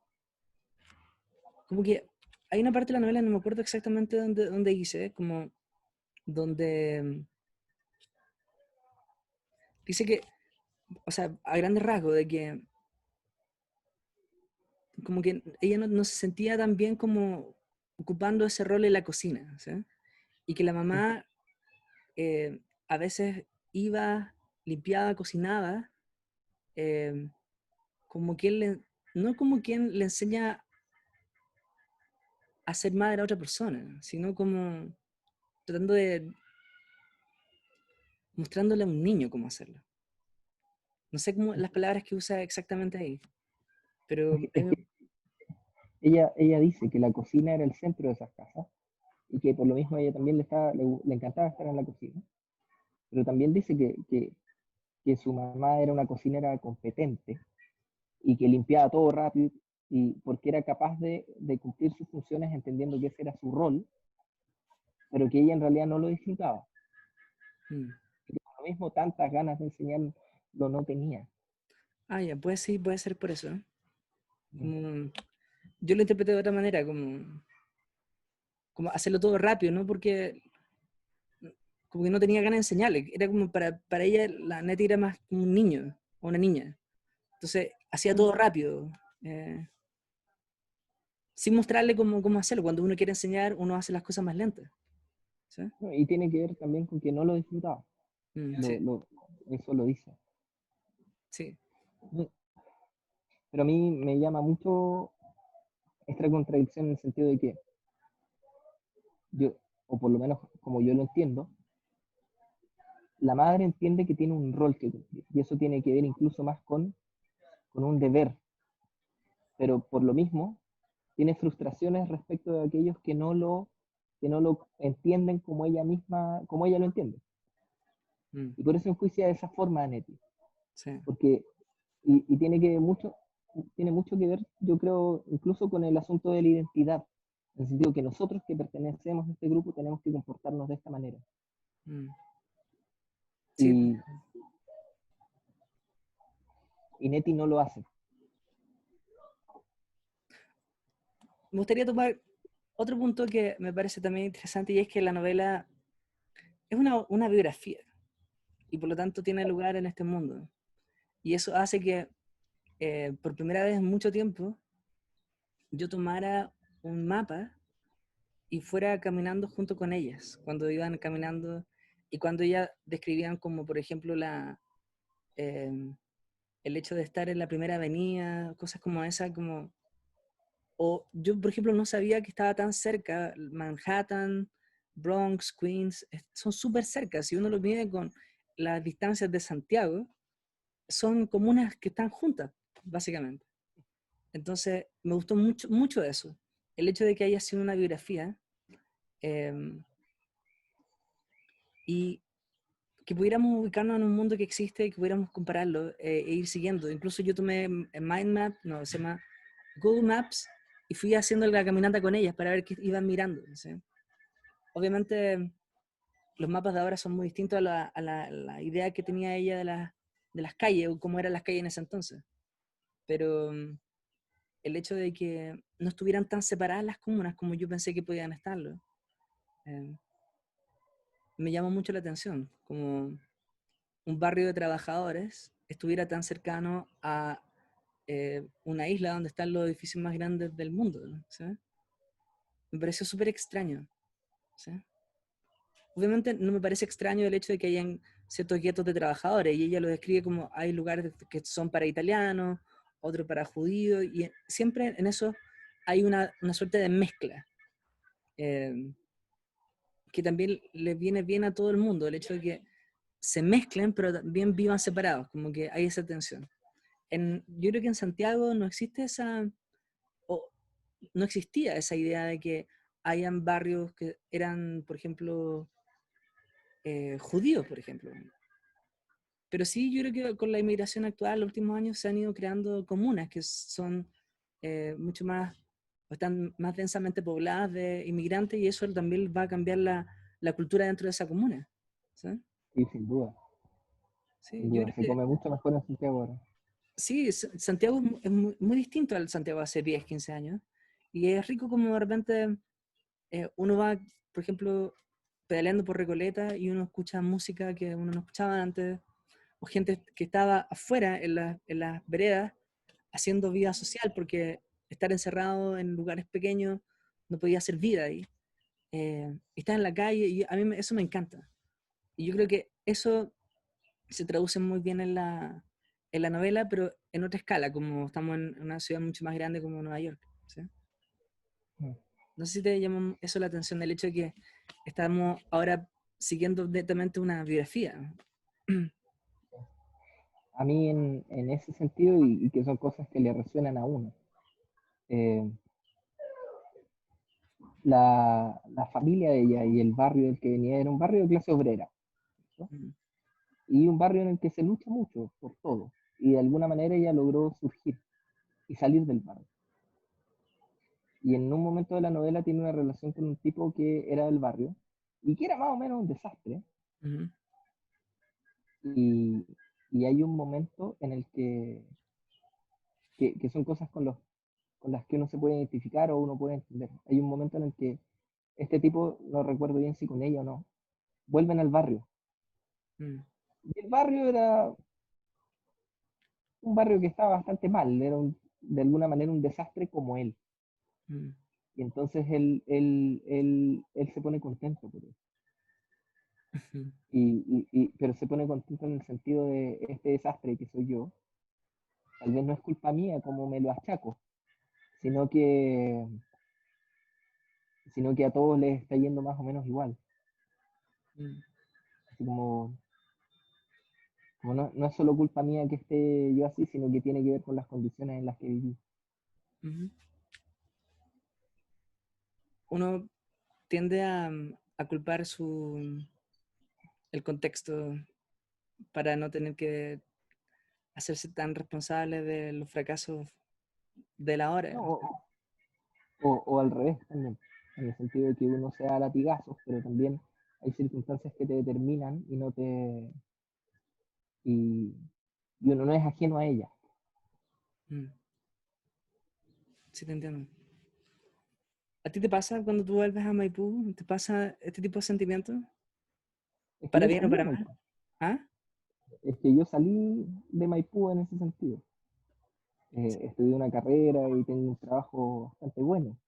Como que hay una parte de la novela, no me acuerdo exactamente dónde dice, como donde dice que, o sea, a grandes rasgos, de que como que ella no se sentía tan bien como ocupando ese rol en la cocina, ¿sí? Y que la ¿Mm? mamá a veces iba, limpiaba, cocinaba, eh, como quien no como quien le enseña a ser madre a otra persona, sino como tratando de mostrándole a un niño cómo hacerlo. No sé cómo las palabras que usa exactamente ahí, pero Es que ella dice que la cocina era el centro de esas casas y que por lo mismo a ella también le encantaba estar en la cocina, pero también dice que su mamá era una cocinera competente y que limpiaba todo rápido y porque era capaz de cumplir sus funciones entendiendo que ese era su rol, pero que ella en realidad no lo disfrutaba. mm. Que por lo mismo tantas ganas de enseñarlo no tenía. Ah, ya, pues sí, puede ser por eso, ¿eh? Mm. Como, yo lo interpreté de otra manera, como hacerlo todo rápido, ¿no? Porque como que no tenía ganas de enseñarle, era como para ella la neta era más como un niño o una niña. Entonces hacía Mm. todo rápido, eh, sin mostrarle cómo hacerlo. Cuando uno quiere enseñar, uno hace las cosas más lentas. ¿Sí? No, y tiene que ver también con que no lo disfrutaba. Sí, Lo, lo, eso lo dice. sí. Mm. Pero a mí me llama mucho esta contradicción en el sentido de que yo, o por lo menos como yo lo entiendo, la madre entiende que tiene un rol que cumplir y eso tiene que ver incluso más con un deber, pero por lo mismo tiene frustraciones respecto de aquellos que no lo entienden como ella misma, como ella lo entiende. Mm, Y por eso enjuicia de esa forma a Nettie, sí. porque, y tiene mucho que ver, yo creo, incluso con el asunto de la identidad, en el sentido que nosotros que pertenecemos a este grupo tenemos que comportarnos de esta manera. Mm, sí. Y, y Nettie no lo hace. Me gustaría tomar otro punto que me parece también interesante y es que la novela es una biografía y por lo tanto tiene lugar en este mundo. Y eso hace que por primera vez en mucho tiempo yo tomara un mapa y fuera caminando junto con ellas, cuando iban caminando y cuando ellas describían como, por ejemplo, eh, el hecho de estar en la primera avenida, cosas como esa, como... O yo, por ejemplo, no sabía que estaba tan cerca, Manhattan, Bronx, Queens, son súper cerca, si uno lo mide con las distancias de Santiago, son comunas que están juntas, básicamente. Entonces, me gustó mucho, mucho eso. El hecho de que haya sido una biografía eh, y que pudiéramos ubicarnos en un mundo que existe y que pudiéramos compararlo e ir siguiendo. Incluso yo tomé Mind Map, no, se llama Google Maps y fui haciendo la caminata con ellas para ver qué iban mirando. ¿Sí? Obviamente los mapas de ahora son muy distintos a la idea que tenía ella de las calles o cómo eran las calles en ese entonces. Pero el hecho de que no estuvieran tan separadas las comunas como yo pensé que podían estarlo, eh, me llamó mucho la atención, como un barrio de trabajadores estuviera tan cercano a una isla donde están los edificios más grandes del mundo. ¿Sí? Me pareció súper extraño. ¿Sí? Obviamente no me parece extraño el hecho de que hayan ciertos guetos de trabajadores, y ella lo describe como hay lugares que son para italianos, otros para judíos, y siempre en eso hay una suerte de mezcla, eh, que también le viene bien a todo el mundo, el hecho de que se mezclen, pero también vivan separados, como que hay esa tensión. Yo creo que en Santiago no existe o no existía esa idea de que hayan barrios que eran, por ejemplo, judíos, por ejemplo. Pero sí, yo creo que con la inmigración actual, los últimos años se han ido creando comunas que son mucho más, o están más densamente pobladas de inmigrantes, y eso también va a cambiar la cultura dentro de esa comuna. ¿Sí? Y sin duda, Sí, sin yo duda. creo Se que come mucho mejor en Santiago ahora. sí, Santiago es muy, muy distinto al Santiago hace 10, 15 años. Y es rico como de repente uno va, por ejemplo, pedaleando por Recoleta y uno escucha música que uno no escuchaba antes, o gente que estaba afuera en las veredas haciendo vida social, porque estar encerrado en lugares pequeños no podía hacer vida ahí. Estar en la calle, y a mí eso me encanta. Y yo creo que eso se traduce muy bien en la novela, pero en otra escala, como estamos en una ciudad mucho más grande como Nueva York. ¿Sí? Mm. No sé si te llama eso la atención, el hecho de que estamos ahora siguiendo netamente una biografía. A mí en ese sentido, y que son cosas que le resuenan a uno. eh, la familia de ella y el barrio del que venía era un barrio de clase obrera, ¿no? Mm, Y un barrio en el que se lucha mucho por todo. Y de alguna manera ella logró surgir y salir del barrio. Y en un momento de la novela tiene una relación con un tipo que era del barrio y que era más o menos un desastre. mm, Y, y hay un momento en el que son cosas con las que uno se puede identificar o uno puede entender. Hay un momento en el que este tipo, no recuerdo bien si con ella o no, vuelven al barrio. mm, Y el barrio era un barrio que estaba bastante mal, era de alguna manera un desastre como él. mm, Y entonces él se pone contento por eso. mm, Pero se pone contento en el sentido de este desastre que soy yo. Tal vez no es culpa mía como me lo achaco, sino que, sino que a todos les está yendo más o menos igual. mm, Así como no es solo culpa mía que esté yo así, sino que tiene que ver con las condiciones en las que viví. mm. Uno tiende a culpar el contexto para no tener que hacerse tan responsable de los fracasos de la hora. No, o al revés también, en el sentido de que uno se da latigazos, pero también hay circunstancias que te determinan y no te y, y uno no es ajeno a ellas. Mm, sí, te entiendo. ¿A ti te pasa cuando tú vuelves a Maipú? ¿Te pasa este tipo de sentimientos? Es que ¿Para yo bien o salí de para mal? Maipú, ¿Ah? es que yo salí de Maipú en ese sentido. Estudié una carrera y tengo un trabajo bastante bueno,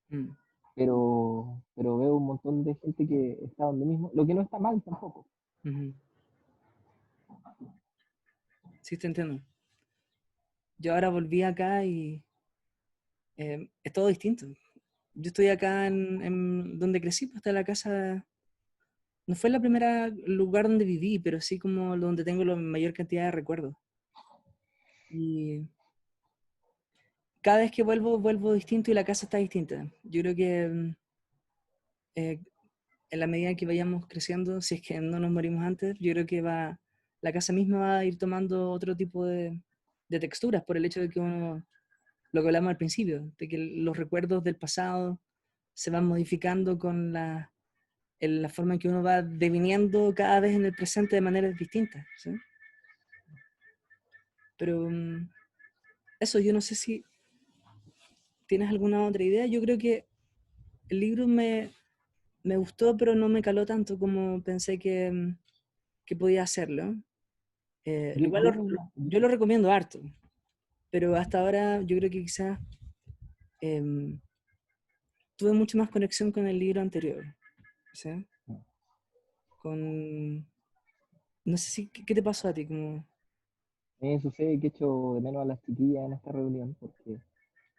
Mm, pero veo un montón de gente que está donde mismo, lo que no está mal tampoco. ujú. Sí, te entiendo. Yo ahora volví acá y es todo distinto. Yo estoy acá en donde crecí, pues está la casa. No fue la primera lugar donde viví, pero sí como donde tengo la mayor cantidad de recuerdos. Y cada vez que vuelvo, vuelvo distinto y la casa está distinta. Yo creo que eh, en la medida en que vayamos creciendo, si es que no nos morimos antes, yo creo que la casa misma va a ir tomando otro tipo de texturas por el hecho de que uno lo que hablamos al principio, de que los recuerdos del pasado se van modificando con en la forma en que uno va deviniendo cada vez en el presente de maneras distintas, ¿sí? Pero eso, yo no sé si tienes alguna otra idea. Yo creo que el libro me gustó, pero no me caló tanto como pensé que podía hacerlo. Igual Yo tengo yo lo recomiendo harto, pero hasta ahora yo creo que quizás em, tuve mucho más conexión con el libro anterior, ¿sí? Con, no sé si, ¿qué te pasó a ti? Como, me sucede que echo de menos a las chiquillas en esta reunión, porque de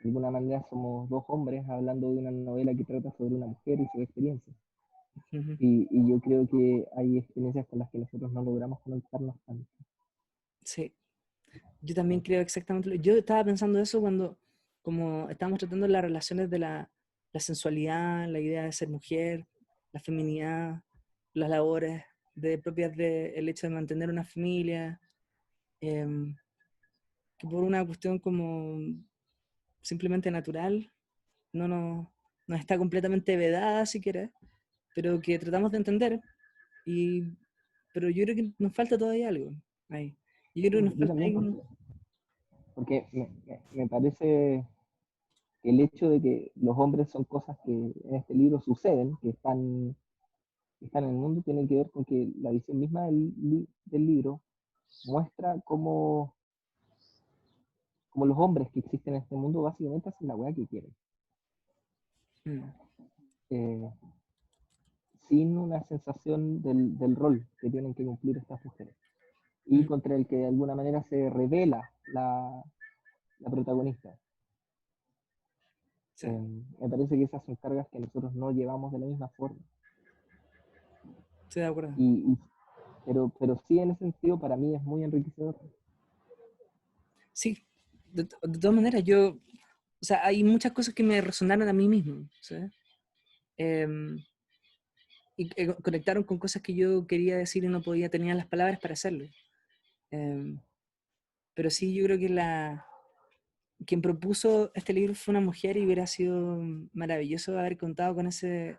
alguna manera somos dos hombres hablando de una novela que trata sobre una mujer y sus experiencias. ujú, Y yo creo que hay experiencias con las que nosotros no logramos conectarnos tanto. sí, yo también creo exactamente yo estaba pensando eso cuando, como estábamos tratando las relaciones de la sensualidad, la idea de ser mujer, la feminidad, las labores propias del hecho de mantener una familia, em, que por una cuestión como simplemente natural, no nos está completamente vedada, si quieres, pero que tratamos de entender, y, pero yo creo que nos falta todavía algo ahí. Yo creo que nos Yo falta también, ahí porque me parece que el hecho de que los hombres son cosas que en este libro suceden, que están en el mundo, tiene que ver con que la visión misma del libro muestra cómo los hombres que existen en este mundo básicamente hacen la weá que quieren, mm, eh, sin una sensación del rol que tienen que cumplir estas mujeres, y mm, contra el que de alguna manera se revela la protagonista. sí, Me parece que esas son cargas que nosotros no llevamos de la misma forma. estoy de acuerdo. Y, pero sí, en ese sentido, para mí es muy enriquecedor. Sí, de todas maneras, o sea, hay muchas cosas que me resonaron a mí mismo, ¿sí? Em, y conectaron con cosas que yo quería decir y no podía, tenía las palabras para hacerlo. Em, pero sí, yo creo que quien propuso este libro fue una mujer y hubiera sido maravilloso haber contado con ese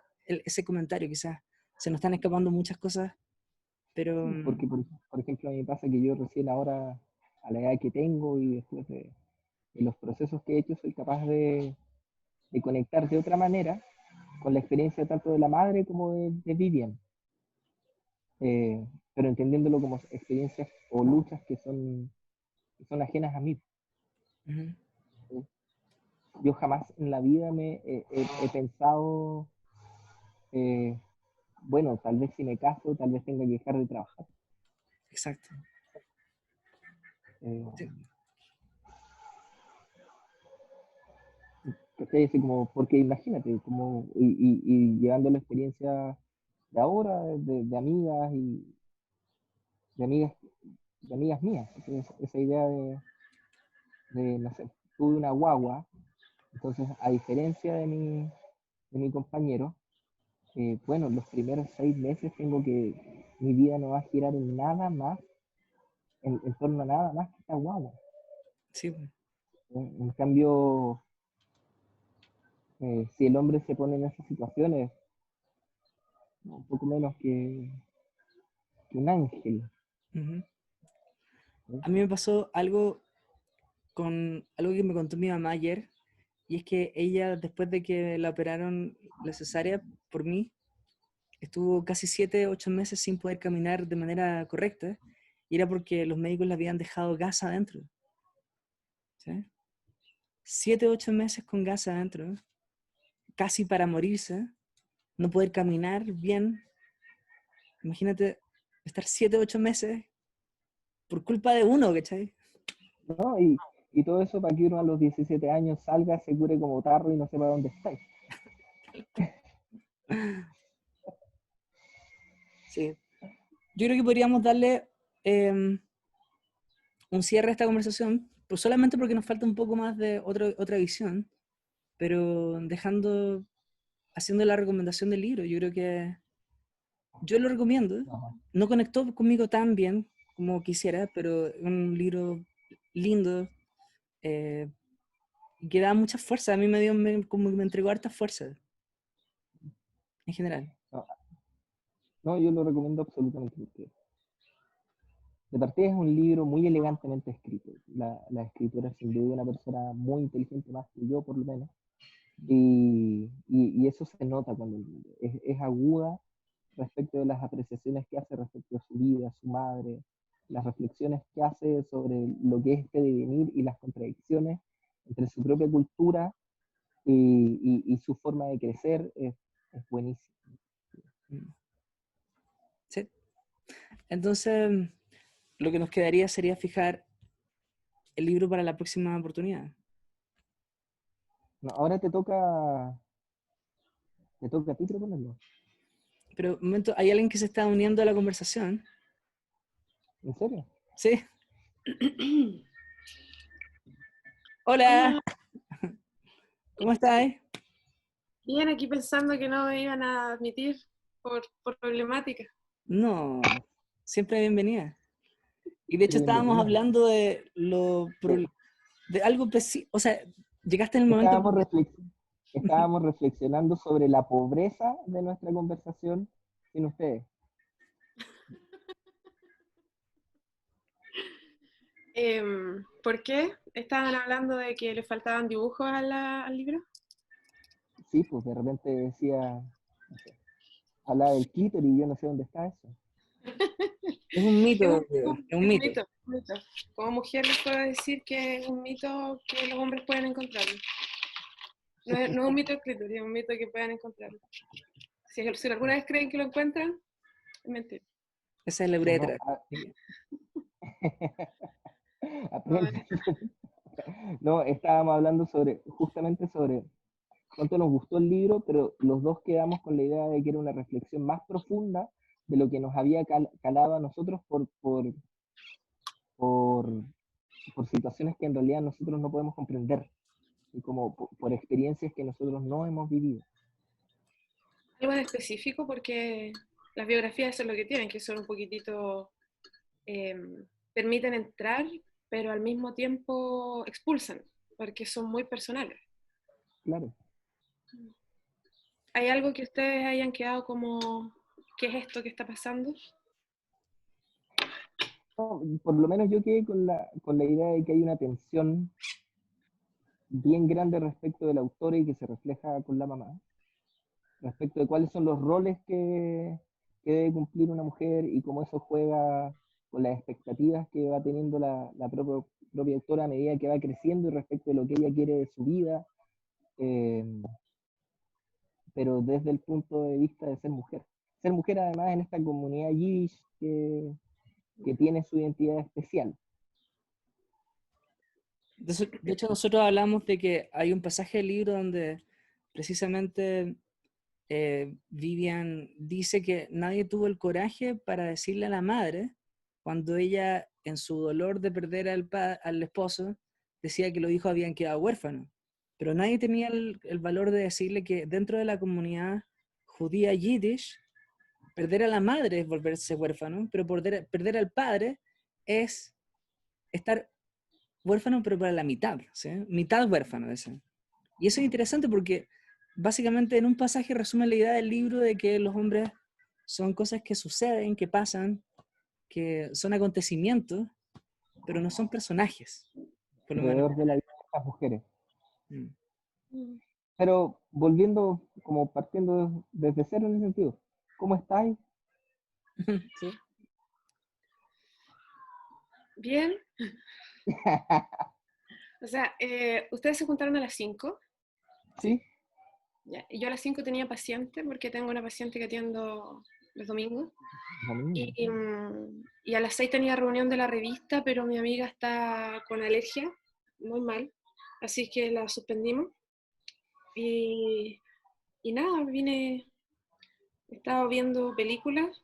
comentario, quizás. Se nos están escapando muchas cosas, pero Sí, porque, por ejemplo, a mí me pasa que yo recién ahora, a la edad que tengo y después de los procesos que he hecho, soy capaz de conectar de otra manera con la experiencia tanto de la madre como de Vivian, pero entendiéndolo como experiencias o luchas que son ajenas a mí. ujú, ¿Sí? Yo jamás en la vida he pensado, eh, bueno, tal vez si me caso, tal vez tenga que dejar de trabajar. exacto. Eh, Sí, ¿Cachai? Así como, porque imagínate, como, y llevando la experiencia de ahora, de amigas y de amigas, de amigas mías. Entonces, esa idea no sé, tuve una guagua, entonces, a diferencia de mi compañero, bueno, los primeros 6 meses mi vida no va a girar en nada más, en torno a nada más que esta guagua. sí, En cambio, si el hombre se pone en esas situaciones, un poco menos que un ángel. ujú. ¿Sí? A mí me pasó algo con algo que me contó mi mamá ayer, y es que ella, después de que la operaron la cesárea por mí, estuvo casi 7, 8 meses sin poder caminar de manera correcta, y era porque los médicos le habían dejado gas adentro, ¿sí? 7, 8 meses con gas adentro, casi para morirse, no poder caminar bien. Imagínate estar 7, 8 meses por culpa de uno, ¿cachai? ¿No? Y todo eso para que uno a los 17 años salga, se cure como tarro y no sepa dónde está. Sí. Yo creo que podríamos darle un cierre a esta conversación, pues solamente porque nos falta un poco más de otra visión, pero haciendo la recomendación del libro. Yo creo que yo lo recomiendo. Ajá. No conectó conmigo tan bien como quisiera, pero es un libro lindo, eh, y que da mucha fuerza. A mí como que me entregó harta fuerza, en general. No, no, yo lo recomiendo absolutamente porque de partida es un libro muy elegantemente escrito. La escritora es sin duda una persona muy inteligente, más que yo por lo menos. Y eso se nota cuando el libro es aguda respecto de las apreciaciones que hace respecto a su vida, su madre, las reflexiones que hace sobre lo que es este devenir y las contradicciones entre su propia cultura y su forma de crecer es buenísimo. ¿Sí? Entonces, lo que nos quedaría sería fijar el libro para la próxima oportunidad. No, ahora te toca a ti proponerlo. Pero, un momento, hay alguien que se está uniendo a la conversación. ¿En serio? ¿Sí? Hola, Hola, ¿cómo estás? bien, aquí pensando que no me iban a admitir por problemática. No, siempre bienvenida. Y de hecho estábamos Bienvenida. hablando de De- de algo o sea, llegaste en el momento. Estábamos, estábamos reflexionando sobre la pobreza de nuestra conversación sin ustedes. ¿Por qué? Estaban hablando de que le faltaban dibujos al libro. Sí, pues de repente decía, no sé, hablaba del clítoris y yo no sé dónde está eso. Es un Es mito, un, Diego, es un es un mito. mito, un mito. Como mujer les puedo decir que es un mito que los hombres pueden encontrarlo. No es un mito escrito, es un mito que puedan encontrarlo. Si alguna vez creen que lo encuentran, es mentira. Esa es la Bueno, uretra. No, aprende. No, estábamos hablando sobre, justamente sobre cuánto nos gustó el libro, pero los dos quedamos con la idea de que era una reflexión más profunda de lo que nos había calado a nosotros por, por situaciones que en realidad nosotros no podemos comprender y como por experiencias que nosotros no hemos vivido. algo en específico porque las biografías eso es lo que tienen, que son un poquitito, eh, permiten entrar, pero al mismo tiempo expulsan, porque son muy personales. Claro. ¿Hay algo que ustedes hayan quedado como, qué es esto que está pasando? No, por lo menos yo quedé con la idea de que hay una tensión bien grande respecto del autor y que se refleja con la mamá, respecto de cuáles son los roles que debe cumplir una mujer y cómo eso juega con las expectativas que va teniendo la propia autora a medida que va creciendo y respecto de lo que ella quiere de su vida, eh, pero desde el punto de vista de ser mujer. Ser mujer además en esta comunidad yiddish que tiene su identidad especial. De hecho, nosotros hablamos de que hay un pasaje del libro donde precisamente Vivian dice que nadie tuvo el coraje para decirle a la madre cuando ella, en su dolor de perder al esposo, decía que los hijos habían quedado huérfanos. Pero nadie tenía el valor de decirle que dentro de la comunidad judía yiddish, perder a la madre es volverse huérfano, pero perder al padre es estar huérfano, pero para la mitad, ¿sí? Mitad huérfano ese. Y eso es interesante porque básicamente en un pasaje resume la idea del libro de que los hombres son cosas que suceden, que pasan, que son acontecimientos, pero no son personajes, por lo menos. Alrededor de la vida de estas mujeres. Mm. Pero volviendo, como partiendo desde cero en ese sentido, ¿cómo estáis? ¿Sí? Bien, o sea, ustedes se juntaron a las 5. ¿Sí? Ya, y yo a las 5 tenía paciente porque tengo una paciente que atiendo los domingos. Domingo. Y a las 6 tenía reunión de la revista, pero mi amiga está con alergia, muy mal, así que la suspendimos. Y, y nada, he estado viendo películas.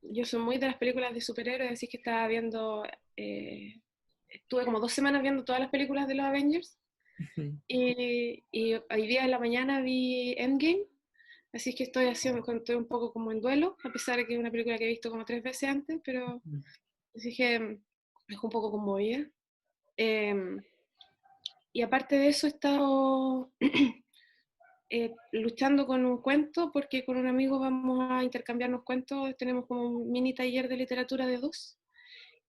Yo soy muy de las películas de superhéroes, así que estaba viendo, estuve como 2 semanas viendo todas las películas de los Avengers. Y hoy día en la mañana vi Endgame, así que estoy un poco como en duelo, a pesar de que es una película que he visto como 3 veces antes, pero así que es un poco conmovida. Eh, Y aparte de eso he estado luchando con un cuento, porque con un amigo vamos a intercambiarnos cuentos, tenemos como un mini taller de literatura de dos,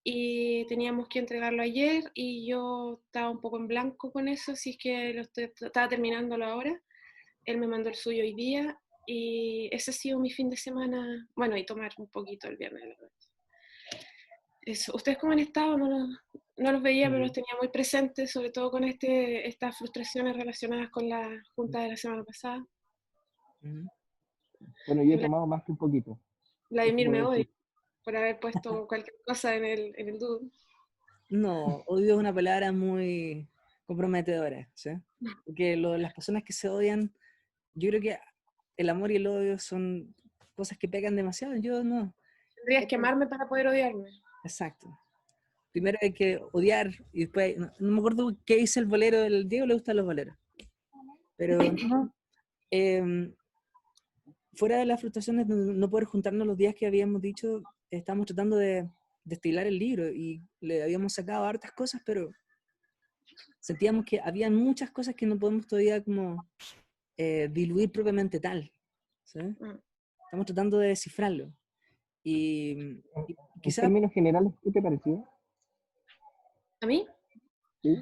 y teníamos que entregarlo ayer, y yo estaba un poco en blanco con eso, así es que estaba terminándolo ahora. Él me mandó el suyo hoy día, y ese ha sido mi fin de semana, bueno, y tomar un poquito el viernes, la verdad. Eso. ¿Ustedes cómo han estado? No los veía, pero los tenía muy presentes, sobre todo con estas frustraciones relacionadas con la junta de la semana pasada. Bueno, yo he tomado más que un poquito. Eso Vladimir puedo me decir. odia por haber puesto cualquier cosa en el Doodle. No, odio es una palabra muy comprometedora, ¿sí? Porque las personas que se odian, yo creo que el amor y el odio son cosas que pegan demasiado. Yo no. Tendrías que amarme para poder odiarme. Exacto. Primero hay que odiar y después, no me acuerdo qué dice el bolero del Diego, le gustan los boleros. Pero no, fuera de las frustraciones de no poder juntarnos los días que habíamos dicho, estábamos tratando de destilar el libro y le habíamos sacado hartas cosas, pero sentíamos que había muchas cosas que no podemos todavía como diluir propiamente tal, ¿sí? Estamos tratando de descifrarlo. Y En quizás... términos generales, ¿qué te pareció? ¿A mí? ¿Sí?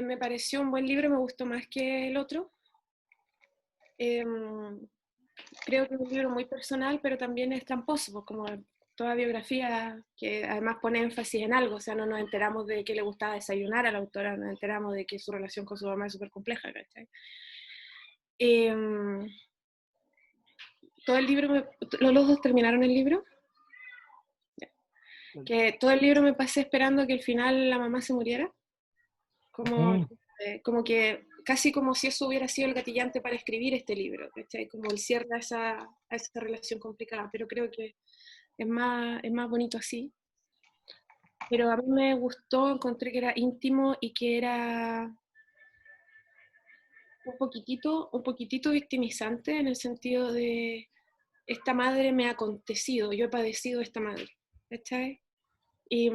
Me pareció un buen libro, me gustó más que el otro. Creo que es un libro muy personal, pero también es tramposo, pues, como toda biografía que además pone énfasis en algo, o sea, no nos enteramos de que le gustaba desayunar a la autora, nos enteramos de que su relación con su mamá es súper compleja, ¿cachai? Todo el libro, los dos terminaron el libro, que todo el libro me pasé esperando que al final la mamá se muriera, como que casi como si eso hubiera sido el gatillante para escribir este libro, ¿cachai? Como el cierre a esa relación complicada, pero creo que es más bonito así. Pero a mí me gustó, encontré que era íntimo y que era un poquitito victimizante en el sentido de esta madre me ha acontecido, yo he padecido esta madre, ¿cachai? Y,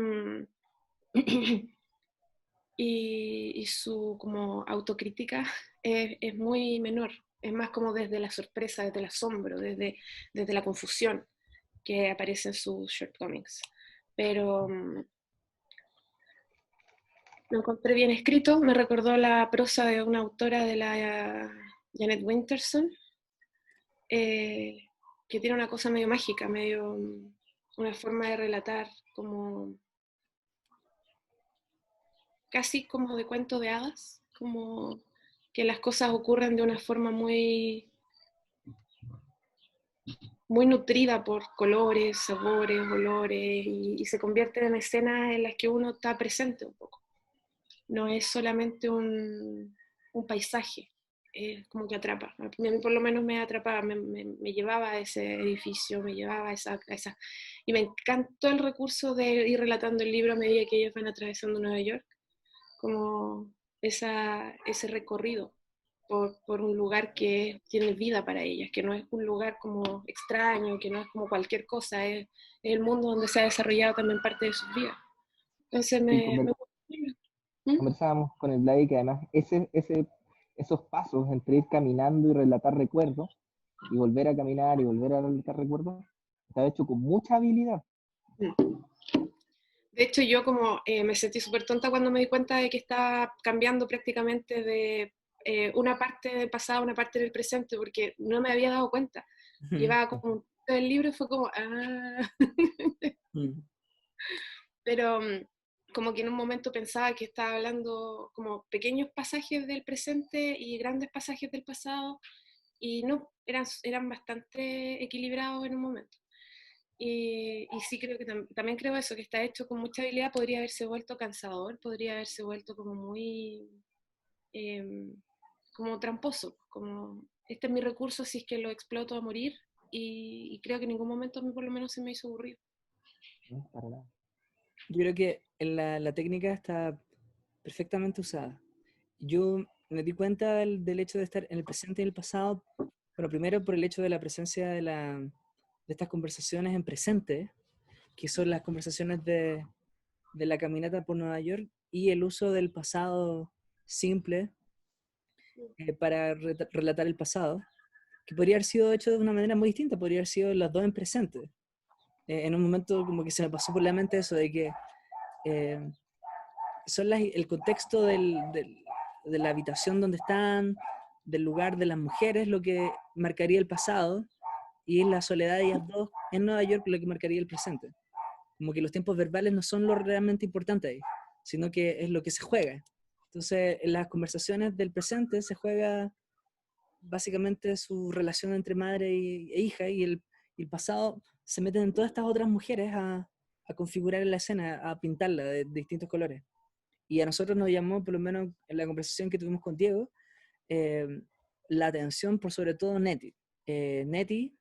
y su como autocrítica es muy menor, es más como desde la sorpresa, desde el asombro, desde la confusión que aparece en sus shortcomings. Pero lo encontré bien escrito, me recordó la prosa de una autora de la Janet Winterson, que tiene una cosa medio mágica, medio una forma de relatar como casi como de cuento de hadas, como que las cosas ocurren de una forma muy, muy nutrida por colores, sabores, olores, y se convierten en escenas en las que uno está presente un poco. No es solamente un paisaje, es como que atrapa. A mí por lo menos me atrapaba, me llevaba a ese edificio, me llevaba a esa... Y me encantó el recurso de ir relatando el libro a medida que ellos van atravesando Nueva York, como ese recorrido por un lugar que tiene vida para ellas, que no es un lugar como extraño, que no es como cualquier cosa, es el mundo donde se ha desarrollado también parte de sus vidas. Entonces conversábamos con el Vladi que además esos pasos entre ir caminando y relatar recuerdos, y volver a caminar y volver a relatar recuerdos, está hecho con mucha habilidad. De hecho, yo como me sentí súper tonta cuando me di cuenta de que estaba cambiando prácticamente de una parte del pasado a una parte del presente, porque no me había dado cuenta. Llevaba como un el libro y fue como, pero como que en un momento pensaba que estaba hablando como pequeños pasajes del presente y grandes pasajes del pasado, y no, eran bastante equilibrados en un momento. Y sí creo que también creo eso, que está hecho con mucha habilidad, podría haberse vuelto cansador, podría haberse vuelto como muy, como tramposo, como este es mi recurso, si es que lo exploto a morir, y creo que en ningún momento a mí por lo menos se me hizo aburrido. No, para nada. Yo creo que la técnica está perfectamente usada. Yo me di cuenta del hecho de estar en el presente y el pasado, bueno, primero por el hecho de la presencia de estas conversaciones en presente, que son las conversaciones de la caminata por Nueva York, y el uso del pasado simple, para relatar el pasado, que podría haber sido hecho de una manera muy distinta, podría haber sido las dos en presente. En un momento como que se me pasó por la mente eso de que son el contexto de la habitación donde están, del lugar de las mujeres, lo que marcaría el pasado, y es la soledad de ellas dos en Nueva York lo que marcaría el presente. Como que los tiempos verbales no son lo realmente importante ahí, sino que es lo que se juega. Entonces, en las conversaciones del presente se juega básicamente su relación entre madre e hija, y el pasado se meten en todas estas otras mujeres a configurar la escena, a pintarla de distintos colores. Y a nosotros nos llamó, por lo menos en la conversación que tuvimos con Diego, eh, la atención por sobre todo Nettie. Nettie,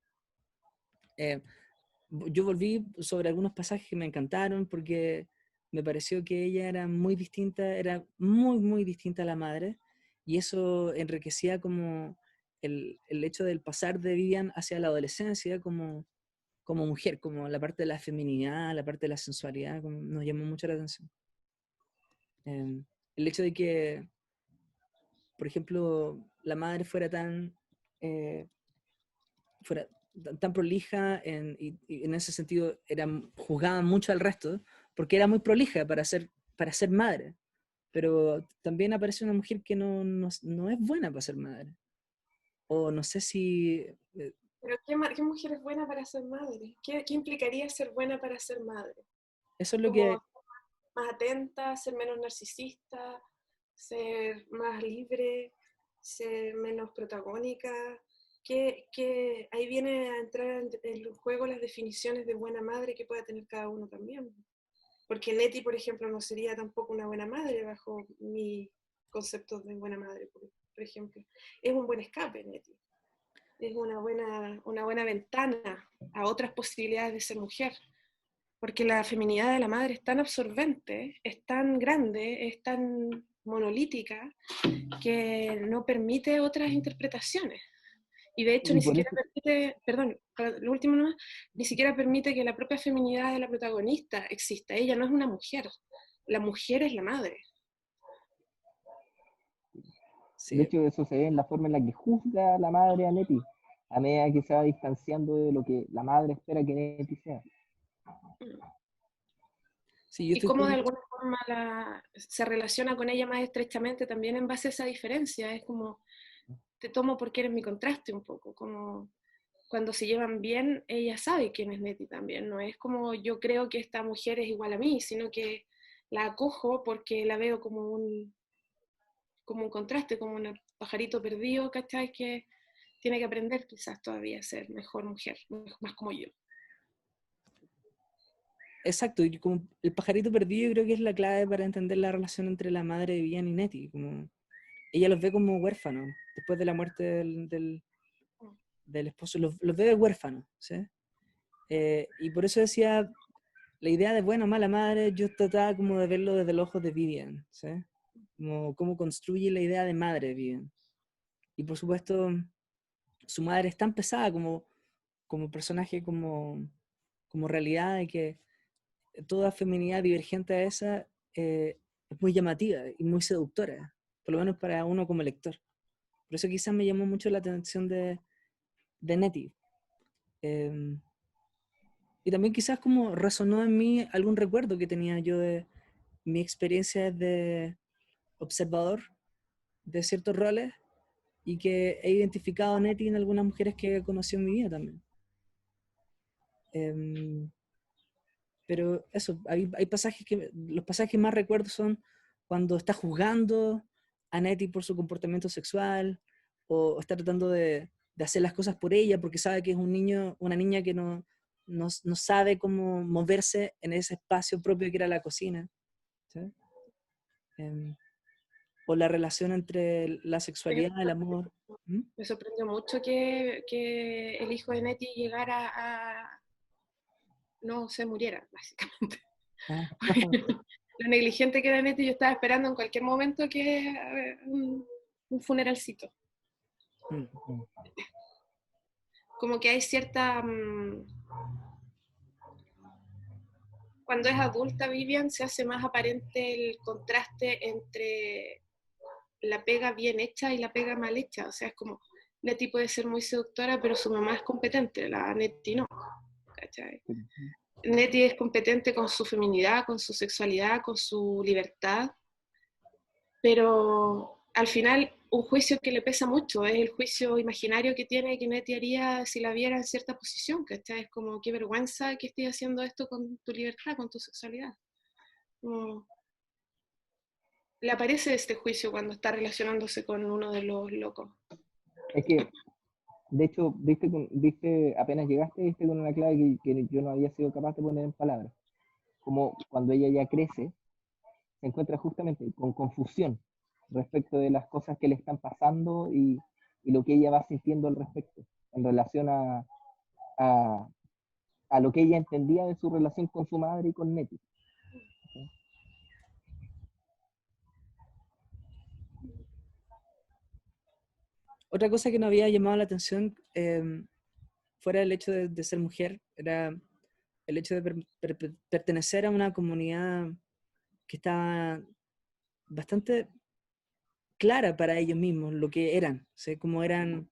yo volví sobre algunos pasajes que me encantaron porque me pareció que ella era muy distinta, era muy, muy distinta a la madre, y eso enriquecía como el hecho del pasar de Vivian hacia la adolescencia como mujer, como la parte de la feminidad, la parte de la sensualidad, nos llamó mucho la atención. El hecho de que, por ejemplo, la madre fuera fuera tan prolija y en ese sentido juzgaba mucho al resto porque era muy prolija para ser madre, pero también aparece una mujer que no es buena para ser madre, o no sé si Pero ¿qué mujer es buena para ser madre? ¿Qué implicaría ser buena para ser madre? eso es lo Como que más atenta, ser menos narcisista, ser más libre, ser menos protagónica. Ahí viene a entrar en el juego las definiciones de buena madre que pueda tener cada uno también. Porque Nettie, por ejemplo, no sería tampoco una buena madre bajo mi concepto de buena madre, por ejemplo. Es un buen escape, Nettie. Es una buena ventana a otras posibilidades de ser mujer. Porque la feminidad de la madre es tan absorbente, es tan grande, es tan monolítica, que no permite otras interpretaciones. Y de hecho Y ni por siquiera eso, permite, perdón, lo último no, ni siquiera permite que la propia feminidad de la protagonista exista. Ella no es una mujer, la mujer es la madre. de sí, hecho, eso se ve en la forma en la que juzga la madre a Nettie, a medida que se va distanciando de lo que la madre espera que Nettie sea. sí, yo Y estoy cómo de alguna forma se relaciona con ella más estrechamente también en base a esa diferencia. Es como, te tomo porque eres mi contraste un poco, como cuando se llevan bien, ella sabe quién es Nettie también, no es como yo creo que esta mujer es igual a mí, sino que la acojo porque la veo como un contraste, como un pajarito perdido, ¿cachai? Que tiene que aprender quizás todavía a ser mejor mujer, más como yo. exacto, y como el pajarito perdido creo que es la clave para entender la relación entre la madre de Vivian y Nettie, como ella los ve como huérfanos después de la muerte del esposo, los ve huérfanos, ¿sí? Y por eso decía, la idea de buena o mala madre, yo trataba como de verlo desde los ojos de Vivian, ¿sí? Como cómo construye la idea de madre de Vivian. Y por supuesto, su madre es tan pesada como personaje, como realidad, de que toda feminidad divergente a esa es muy llamativa y muy seductora, por lo menos para uno como lector. Por eso quizás me llamó mucho la atención de Nettie. Eh, y también quizás como resonó en mí algún recuerdo que tenía yo de mi experiencia de observador de ciertos roles, y que he identificado a Nettie en algunas mujeres que he conocido en mi vida también. Pero eso, hay pasajes los pasajes que más recuerdo son cuando está juzgando a Nettie por su comportamiento sexual, o está tratando de hacer las cosas por ella porque sabe que es una niña que no sabe cómo moverse en ese espacio propio que era la cocina, ¿sí? Em, o la relación entre la sexualidad, el amor. ¿Mm? Me sorprendió mucho que el hijo de Nettie llegara no se muriera, básicamente. Ah, Lo negligente que era Nettie, yo estaba esperando en cualquier momento que un funeralcito. mm. Como que hay cierta... cuando es adulta Vivian se hace más aparente el contraste entre la pega bien hecha y la pega mal hecha. O sea, es como, Nettie puede ser muy seductora, pero su mamá es competente, la Nettie no, ¿cachai? Nettie es competente con su feminidad, con su sexualidad, con su libertad, pero al final un juicio que le pesa mucho es el juicio imaginario que tiene que Nettie haría si la viera en cierta posición, ¿cachai? Es como, qué vergüenza que estés haciendo esto con tu libertad, con tu sexualidad. Como, le aparece este juicio cuando está relacionándose con uno de los locos. Es que, de hecho, apenas llegaste, diste con una clave que yo no había sido capaz de poner en palabras. Como cuando ella ya crece, se encuentra justamente con confusión respecto de las cosas que le están pasando y lo que ella va sintiendo al respecto, en relación a, a lo que ella entendía de su relación con su madre y con Nettie. ¿Sí? Otra cosa que nos había llamado la atención, fuera del hecho de ser mujer, era el hecho de pertenecer a una comunidad que estaba bastante clara para ellos mismos, lo que eran, ¿sí? Como eran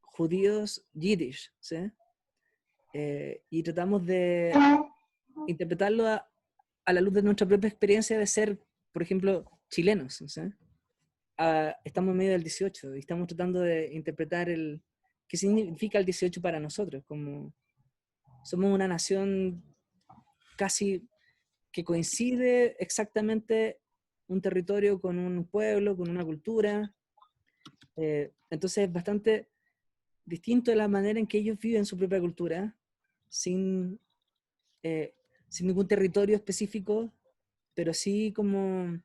judíos yiddish, ¿sí? Y tratamos de interpretarlo a la luz de nuestra propia experiencia de ser, por ejemplo, chilenos, ¿sí? Estamos en medio del 18 y estamos tratando de interpretar qué significa el 18 para nosotros, como somos una nación casi que coincide exactamente un territorio con un pueblo, con una cultura. Entonces es bastante distinto de la manera en que ellos viven su propia cultura, sin, sin ningún territorio específico, pero sí como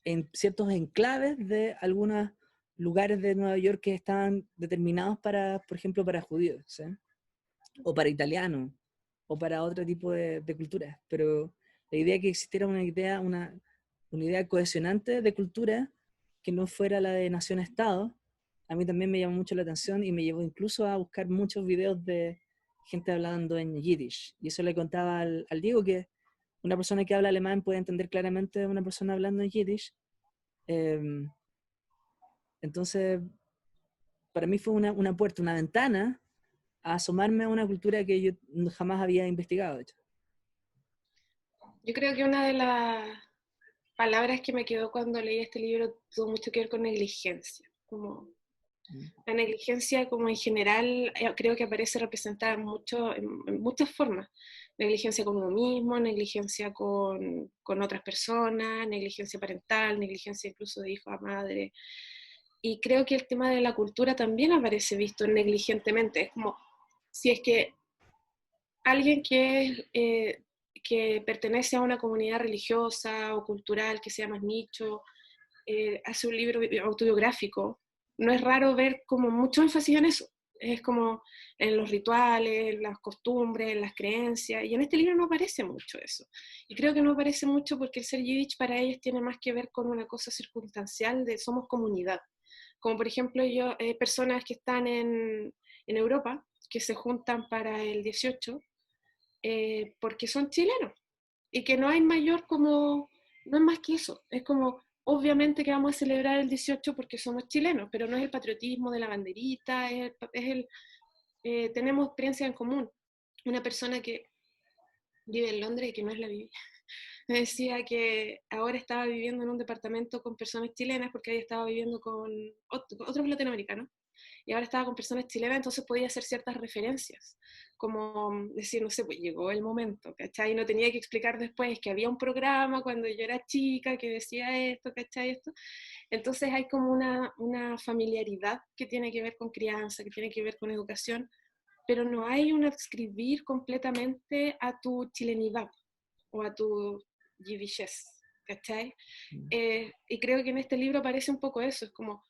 en ciertos enclaves de algunos lugares de Nueva York que están determinados para, por ejemplo, para judíos, ¿sí? O para italianos, o para otro tipo de culturas. Pero la idea de que existiera una idea cohesionante de cultura que no fuera la de nación-estado, a mí también me llamó mucho la atención y me llevó incluso a buscar muchos videos de gente hablando en yiddish. Y eso le contaba al Diego, que una persona que habla alemán puede entender claramente a una persona hablando en yiddish. Eh, entonces, para mí fue una puerta, una ventana a asomarme a una cultura que yo jamás había investigado, de hecho. Yo creo que una de las palabras que me quedó cuando leí este libro tuvo mucho que ver con negligencia. Como la negligencia, como en general, creo que aparece representada mucho, en muchas formas. Negligencia con uno mismo, negligencia con otras personas, negligencia parental, negligencia incluso de hijo a madre. Y creo que el tema de la cultura también aparece visto negligentemente. Es como si es que alguien que pertenece a una comunidad religiosa o cultural que sea más nicho, hace un libro autobiográfico, no es raro ver como mucho énfasis en eso. Es como en los rituales, en las costumbres, en las creencias, y en este libro no aparece mucho eso. Y creo que no aparece mucho porque el ser yiddish para ellos tiene más que ver con una cosa circunstancial de somos comunidad. Como por ejemplo personas que están en Europa, que se juntan para el 18, porque son chilenos y que no hay mayor como, no es más que eso, es como, obviamente que vamos a celebrar el 18 porque somos chilenos, pero no es el patriotismo de la banderita, tenemos experiencia en común. Una persona que vive en Londres y que no es la Vivi, me decía que ahora estaba viviendo en un departamento con personas chilenas porque ahí estaba viviendo con otros latinoamericanos y ahora estaba con personas chilenas, entonces podía hacer ciertas referencias, como decir, no sé, pues llegó el momento, ¿cachai? Y no tenía que explicar después que había un programa cuando yo era chica que decía esto, ¿cachai? Esto. Entonces hay como una familiaridad que tiene que ver con crianza, que tiene que ver con educación, pero no hay un adscribir completamente a tu chilenidad o a tu yiddishes, ¿cachai? Y creo que en este libro aparece un poco eso, es como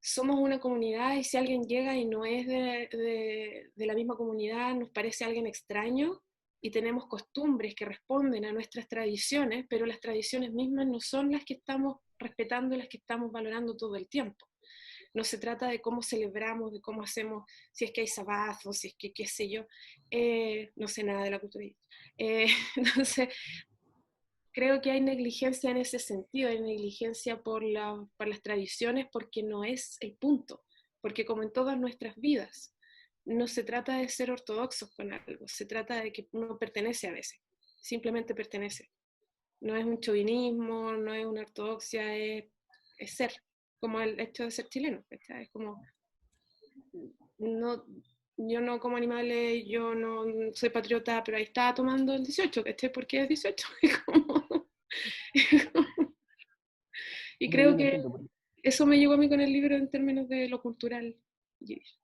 somos una comunidad y si alguien llega y no es de la misma comunidad, nos parece alguien extraño y tenemos costumbres que responden a nuestras tradiciones, pero las tradiciones mismas no son las que estamos respetando y las que estamos valorando todo el tiempo. No se trata de cómo celebramos, de cómo hacemos, si es que hay sabazos, si es que qué sé yo, no sé nada de la cultura. Entonces, creo que hay negligencia en ese sentido, hay negligencia por las tradiciones porque no es el punto, porque como en todas nuestras vidas, no se trata de ser ortodoxos con algo, se trata de que uno pertenece a veces, simplemente pertenece. No es un chauvinismo, no es una ortodoxia, es ser, como el hecho de ser chileno, ¿cachai? Es como, no, yo no como animales, yo no soy patriota, pero ahí estaba tomando el 18, ¿cachai? Porque es 18. Y No, yo creo lo que entiendo, porque eso me llegó a mí con el libro en términos de lo cultural yiddish.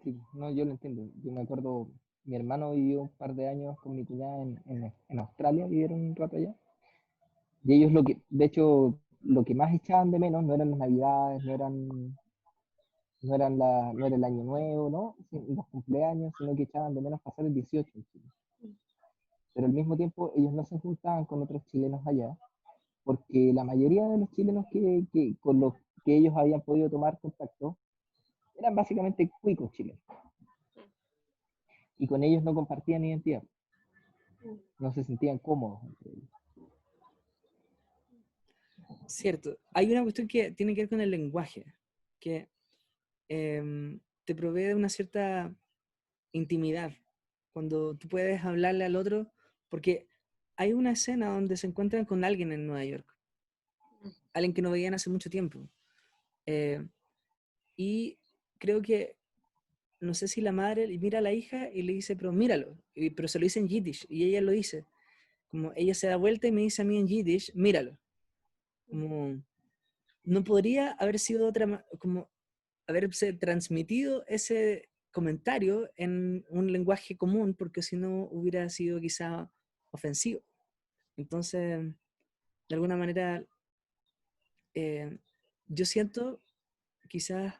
sí, no, yo lo entiendo. Yo me acuerdo, mi hermano vivió un par de años con mi cuñada en Australia, vivieron un rato allá. Y ellos de hecho, lo que más echaban de menos no eran las navidades, no era el año nuevo, ¿no? Los cumpleaños, sino que echaban de menos pasar el 18 en Chile. Pero al mismo tiempo ellos no se juntaban con otros chilenos allá, porque la mayoría de los chilenos con los que ellos habían podido tomar contacto eran básicamente cuicos chilenos. Y con ellos no compartían identidad, no se sentían cómodos entre ellos. Cierto. Hay una cuestión que tiene que ver con el lenguaje, que te provee de una cierta intimidad, cuando tú puedes hablarle al otro, porque hay una escena donde se encuentran con alguien en Nueva York, alguien que no veían hace mucho tiempo. Eh, y creo que, no sé si la madre mira a la hija y le dice, pero míralo, pero se lo dice en Yiddish, y ella lo dice, como ella se da vuelta y me dice a mí en Yiddish, míralo, como no podría haber sido de otra, como haberse transmitido ese comentario en un lenguaje común, porque si no hubiera sido quizá ofensivo. Entonces, de alguna manera, eh, yo siento, quizás,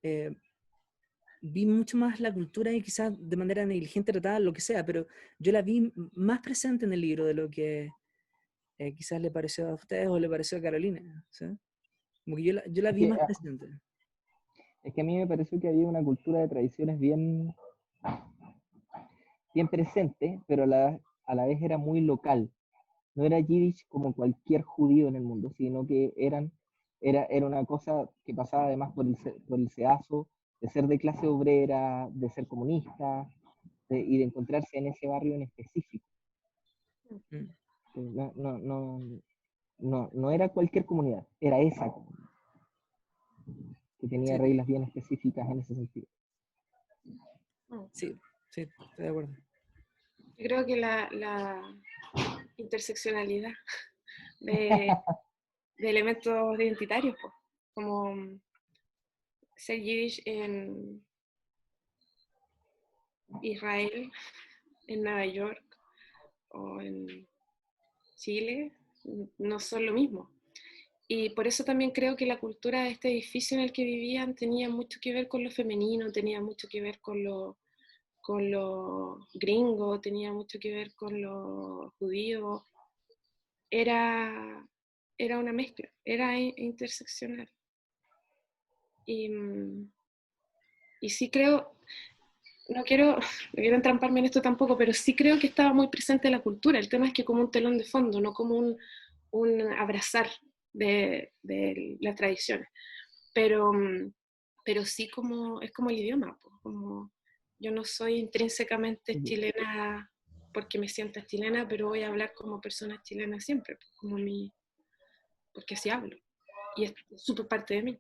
eh, vi mucho más la cultura y quizás de manera negligente tratada, lo que sea, pero yo la vi más presente en el libro de lo que quizás le pareció a ustedes o le pareció a Carolina, ¿sí? Como que yo la Es vi que, más presente. es que a mí me pareció que había una cultura de tradiciones bien presente, pero a la vez era muy local. No era Yiddish como cualquier judío en el mundo, sino que era una cosa que pasaba además por el sedazo de ser de clase obrera, de ser comunista y de encontrarse en ese barrio en específico. Mm. No era cualquier comunidad, era esa comunidad, que tenía Sí, reglas bien específicas en ese sentido. sí, sí, estoy de acuerdo. Yo creo que la interseccionalidad de elementos identitarios, pues, como ser yiddish en Israel, en Nueva York o en Chile, no son lo mismo. Y por eso también creo que la cultura de este edificio en el que vivían tenía mucho que ver con lo femenino, tenía mucho que ver con lo gringo, tenía mucho que ver con lo judío. Era, era una mezcla, era interseccional. Y, y sí creo, no quiero entramparme en esto tampoco, pero sí creo que estaba muy presente la cultura. El tema es que como un telón de fondo, no como un abrazar de las tradiciones. Pero, pero sí como, es como el idioma, pues, como yo no soy intrínsecamente chilena porque me sienta chilena, pero voy a hablar como persona chilena siempre, pues, porque así hablo. Y es súper parte de mí.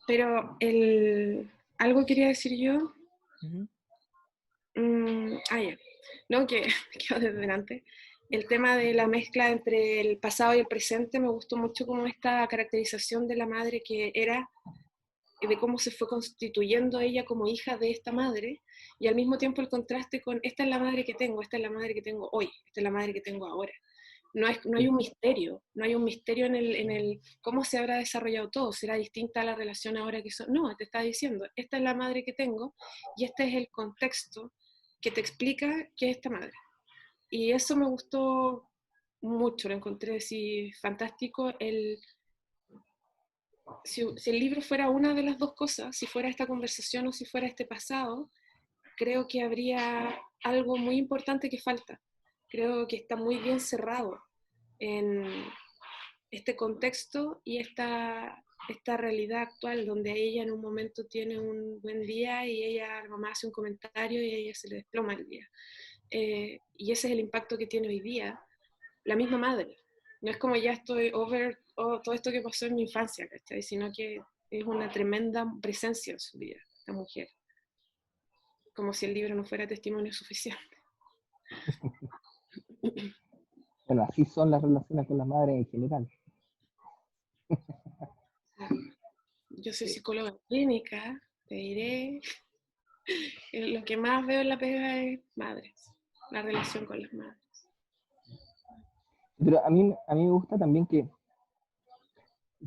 Pero algo quería decir yo. Ujú. Ya. No, que quedó desde delante. El tema de la mezcla entre el pasado y el presente me gustó mucho como esta caracterización de la madre que era, de cómo se fue constituyendo ella como hija de esta madre, y al mismo tiempo el contraste con esta es la madre que tengo, esta es la madre que tengo hoy, esta es la madre que tengo ahora. No hay un misterio, no hay un misterio en el cómo se habrá desarrollado todo, será distinta la relación ahora que son. No, te está diciendo, esta es la madre que tengo y este es el contexto que te explica qué es esta madre. Y eso me gustó mucho, lo encontré así fantástico. Si el libro fuera una de las dos cosas, si fuera esta conversación o si fuera este pasado, creo que habría algo muy importante que falta, creo que está muy bien cerrado en este contexto y esta realidad actual, donde ella en un momento tiene un buen día y ella, la mamá hace un comentario y a ella se le desploma el día. Y ese es el impacto que tiene hoy día la misma madre. No es como ya estoy over todo esto que pasó en mi infancia, ¿cachai? Sino que es una tremenda presencia en su vida, esta mujer. Como si el libro no fuera testimonio suficiente. Bueno, así son las relaciones con las madres en general. Yo soy psicóloga clínica, te diré, lo que más veo en la pega es madres, la relación con las madres. Pero a mí me gusta también que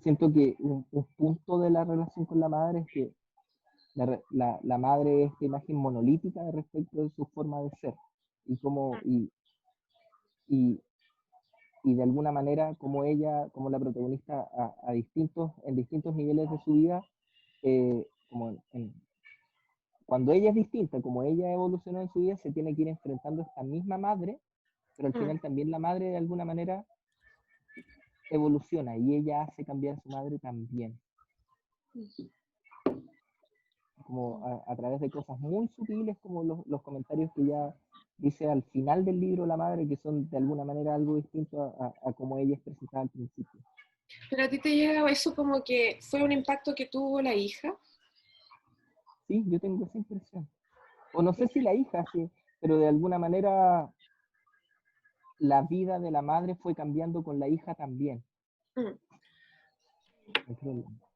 siento que un punto de la relación con la madre es que la madre es esta imagen monolítica respecto de su forma de ser y como y, y de alguna manera como ella, como la protagonista en distintos niveles de su vida, como cuando ella es distinta, como ella evoluciona en su vida, se tiene que ir enfrentando a esta misma madre, pero al final también la madre de alguna manera evoluciona y ella hace cambiar a su madre también, como a través de cosas muy sutiles, como los comentarios que ya dice al final del libro la madre, que son de alguna manera algo distinto a como ella es presentada al principio. Pero a ti te llega eso como que fue un impacto que tuvo la hija. Sí, yo tengo esa impresión. O no sé si la hija, sí, pero de alguna manera la vida de la madre fue cambiando con la hija también. Mm.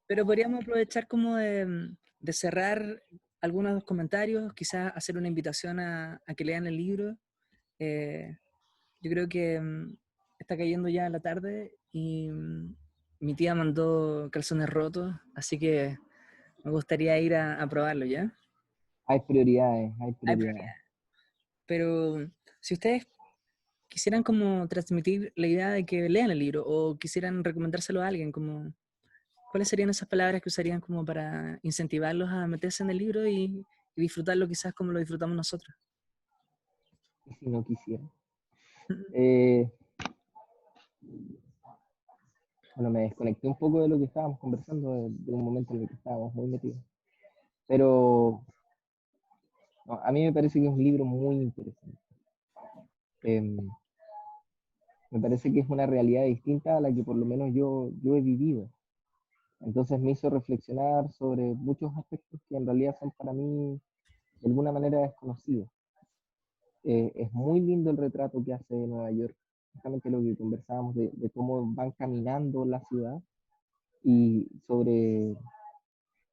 Pero podríamos aprovechar como de cerrar algunos de los comentarios, quizás hacer una invitación a que lean el libro. Yo creo que está cayendo ya la tarde y mi tía mandó calzones rotos, así que me gustaría ir a probarlo, ¿ya? Hay prioridades, hay Hay prioridades. prioridad. Pero si ustedes quisieran como transmitir la idea de que lean el libro o quisieran recomendárselo a alguien, como, ¿cuáles serían esas palabras que usarían como para incentivarlos a meterse en el libro y disfrutarlo quizás como lo disfrutamos nosotros? Y si no quisiera. Eh, bueno, me desconecté un poco de lo que estábamos conversando, de un momento en el que estábamos muy metidos. Pero no, a mí me parece que es un libro muy interesante. Me parece que es una realidad distinta a la que por lo menos yo he vivido. Entonces me hizo reflexionar sobre muchos aspectos que en realidad son para mí de alguna manera desconocidos. Es muy lindo el retrato que hace de Nueva York, justamente lo que conversábamos de cómo van caminando la ciudad y sobre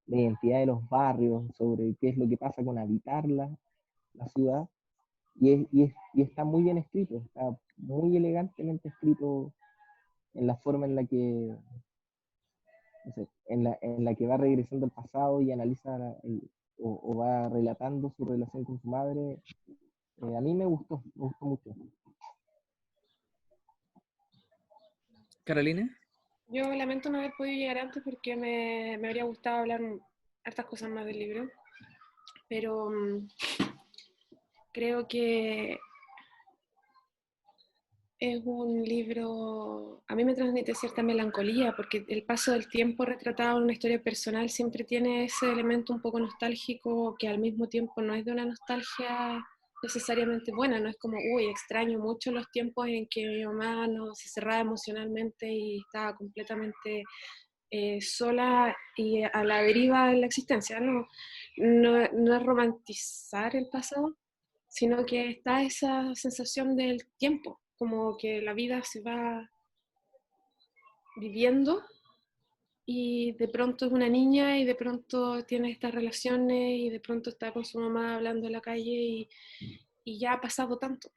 la identidad de los barrios, sobre qué es lo que pasa con habitar la ciudad. Y está muy bien escrito, está muy elegantemente escrito en la forma en la que, no sé, en la que va regresando al pasado y analiza o va relatando su relación con su madre. A mí me gustó mucho. Carolina. Yo lamento no haber podido llegar antes porque me habría gustado hablar hartas cosas más del libro, pero creo que es un libro, a mí me transmite cierta melancolía porque el paso del tiempo retratado en una historia personal siempre tiene ese elemento un poco nostálgico que al mismo tiempo no es de una nostalgia necesariamente buena, no es como, uy, extraño mucho los tiempos en que mi mamá no se cerraba emocionalmente y estaba completamente sola y a la deriva de la existencia, no es romantizar el pasado, sino que está esa sensación del tiempo, como que la vida se va viviendo y de pronto es una niña y de pronto tiene estas relaciones y de pronto está con su mamá hablando en la calle y ya ha pasado tanto.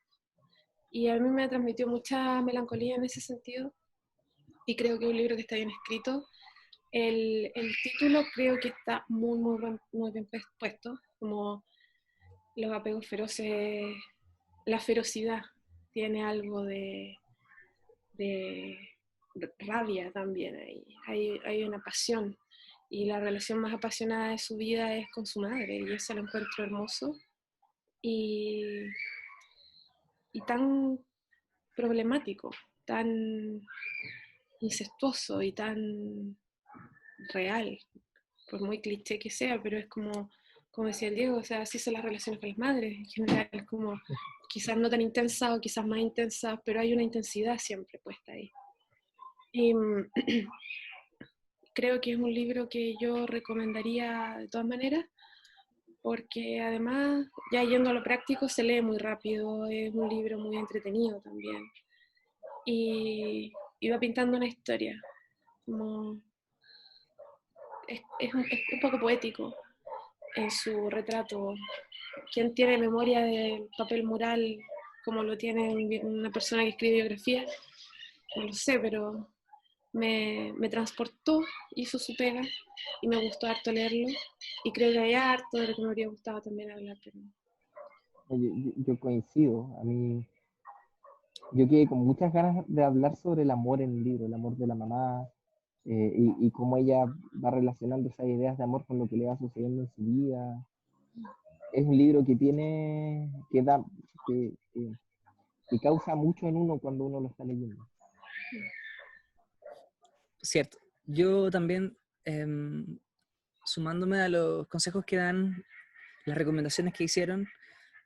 Y a mí me transmitió mucha melancolía en ese sentido y creo que es un libro que está bien escrito. El título creo que está muy bien puesto, como los apegos feroces, la ferocidad tiene algo de rabia también ahí. Hay una pasión y la relación más apasionada de su vida es con su madre y eso lo encuentro hermoso y tan problemático, tan incestuoso y tan real, por muy cliché que sea, pero es como decía el Diego, o sea, así son las relaciones con las madres en general, es como quizás no tan intensas o quizás más intensas, pero hay una intensidad siempre puesta ahí. Y creo que es un libro que yo recomendaría de todas maneras, porque además, ya yendo a lo práctico, se lee muy rápido, es un libro muy entretenido también. Y va pintando una historia, como es un poco poético en su retrato. ¿Quién tiene memoria del papel mural como lo tiene una persona que escribe biografía? No lo sé, pero me transportó, hizo su pega y me gustó harto leerlo. Y creo que hay harto de lo que me habría gustado también hablar. Pero... Yo coincido, a mí, yo quedé con muchas ganas de hablar sobre el amor en el libro, el amor de la mamá, y cómo ella va relacionando esas ideas de amor con lo que le va sucediendo en su vida. Es un libro que tiene, que da, que causa mucho en uno cuando uno lo está leyendo. Cierto. Yo también, sumándome a los consejos que dan, las recomendaciones que hicieron,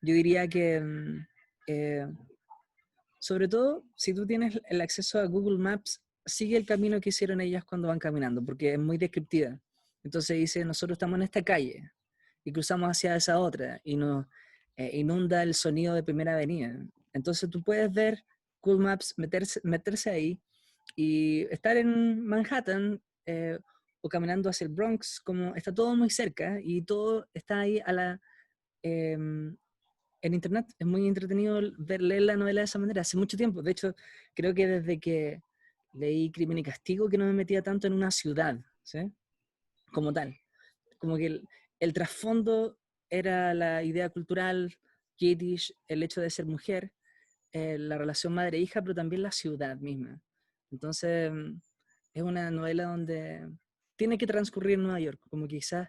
yo diría que, sobre todo, si tú tienes el acceso a Google Maps, sigue el camino que hicieron ellas cuando van caminando, porque es muy descriptiva. Entonces dice, nosotros estamos en esta calle y cruzamos hacia esa otra y nos inunda el sonido de Primera Avenida. Entonces tú puedes ver Google Maps, meterse ahí y estar en Manhattan o caminando hacia el Bronx, como está todo muy cerca y todo está ahí em, en internet. Es muy entretenido leer la novela de esa manera, hace mucho tiempo. De hecho, creo que desde que leí Crimen y Castigo que no me metía tanto en una ciudad, ¿sí? Como tal. Como que el trasfondo era la idea cultural, yiddish, el hecho de ser mujer, la relación madre-hija, pero también la ciudad misma. Entonces, es una novela donde tiene que transcurrir en Nueva York, como quizás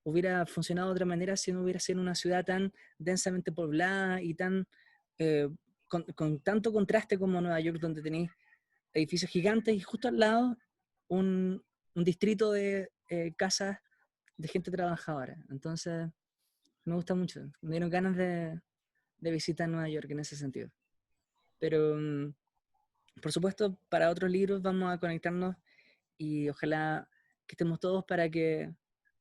hubiera funcionado de otra manera si no hubiera sido una ciudad tan densamente poblada y tan eh, con tanto contraste como Nueva York, donde tenéis edificios gigantes y justo al lado un distrito de casas de gente trabajadora. Entonces, me gusta mucho. Me dieron ganas de visitar Nueva York en ese sentido. Pero, por supuesto, para otros libros vamos a conectarnos y ojalá que estemos todos para que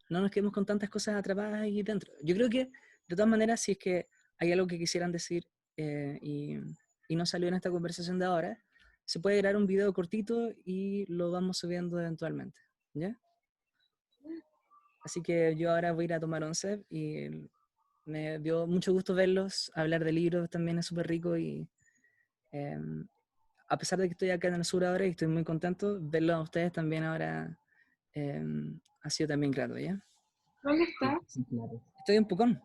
no nos quedemos con tantas cosas atrapadas ahí dentro. Yo creo que, de todas maneras, si es que hay algo que quisieran decir y no salió en esta conversación de ahora, se puede grabar un video cortito y lo vamos subiendo eventualmente, ¿ya? Así que yo ahora voy a ir a tomar once y me dio mucho gusto verlos, hablar de libros también es súper rico y a pesar de que estoy acá en el sur ahora y estoy muy contento, verlos a ustedes también ahora ha sido también grato, ¿ya? ¿Dónde estás? Sí, claro. Estoy en Pucón,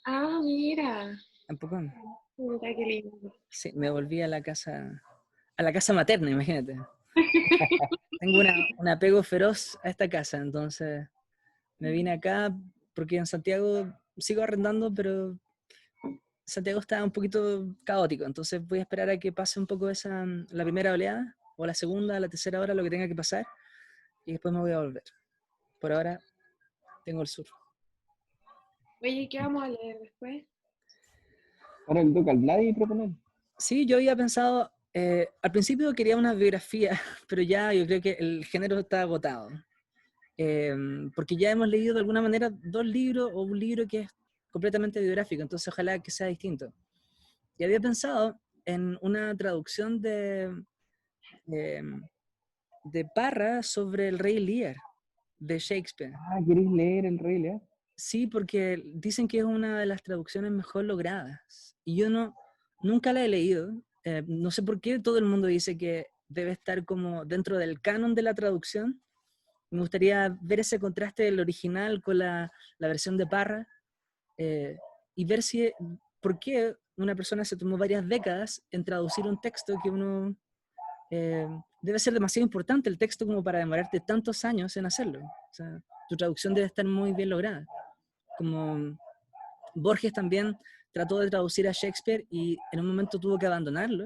Ah, mira. en Pucón. Mira qué lindo. Sí, me volví a la casa materna, imagínate. Tengo un apego feroz a esta casa, entonces me vine acá porque en Santiago sigo arrendando, pero Santiago está un poquito caótico, entonces voy a esperar a que pase un poco la primera oleada, o la segunda, la tercera hora, lo que tenga que pasar, y después me voy a volver. Por ahora tengo el sur. Oye, ¿qué vamos a leer después? Ahora le toca al Vladi proponer. Sí, yo había pensado, al principio quería una biografía, pero ya yo creo que el género está agotado. Porque ya hemos leído de alguna manera dos libros o un libro que es completamente biográfico, entonces ojalá que sea distinto. Y había pensado en una traducción eh, de Parra sobre el Rey Lear, de Shakespeare. Ah, ¿queréis leer El Rey Lear? Sí, porque dicen que es una de las traducciones mejor logradas. Y yo nunca la he leído. No sé por qué todo el mundo dice que debe estar como dentro del canon de la traducción. Me gustaría ver ese contraste del original con la versión de Parra y ver por qué una persona se tomó varias décadas en traducir un texto que uno debe ser demasiado importante el texto como para demorarte tantos años en hacerlo. O sea, tu traducción debe estar muy bien lograda. Como Borges también trató de traducir a Shakespeare y en un momento tuvo que abandonarlo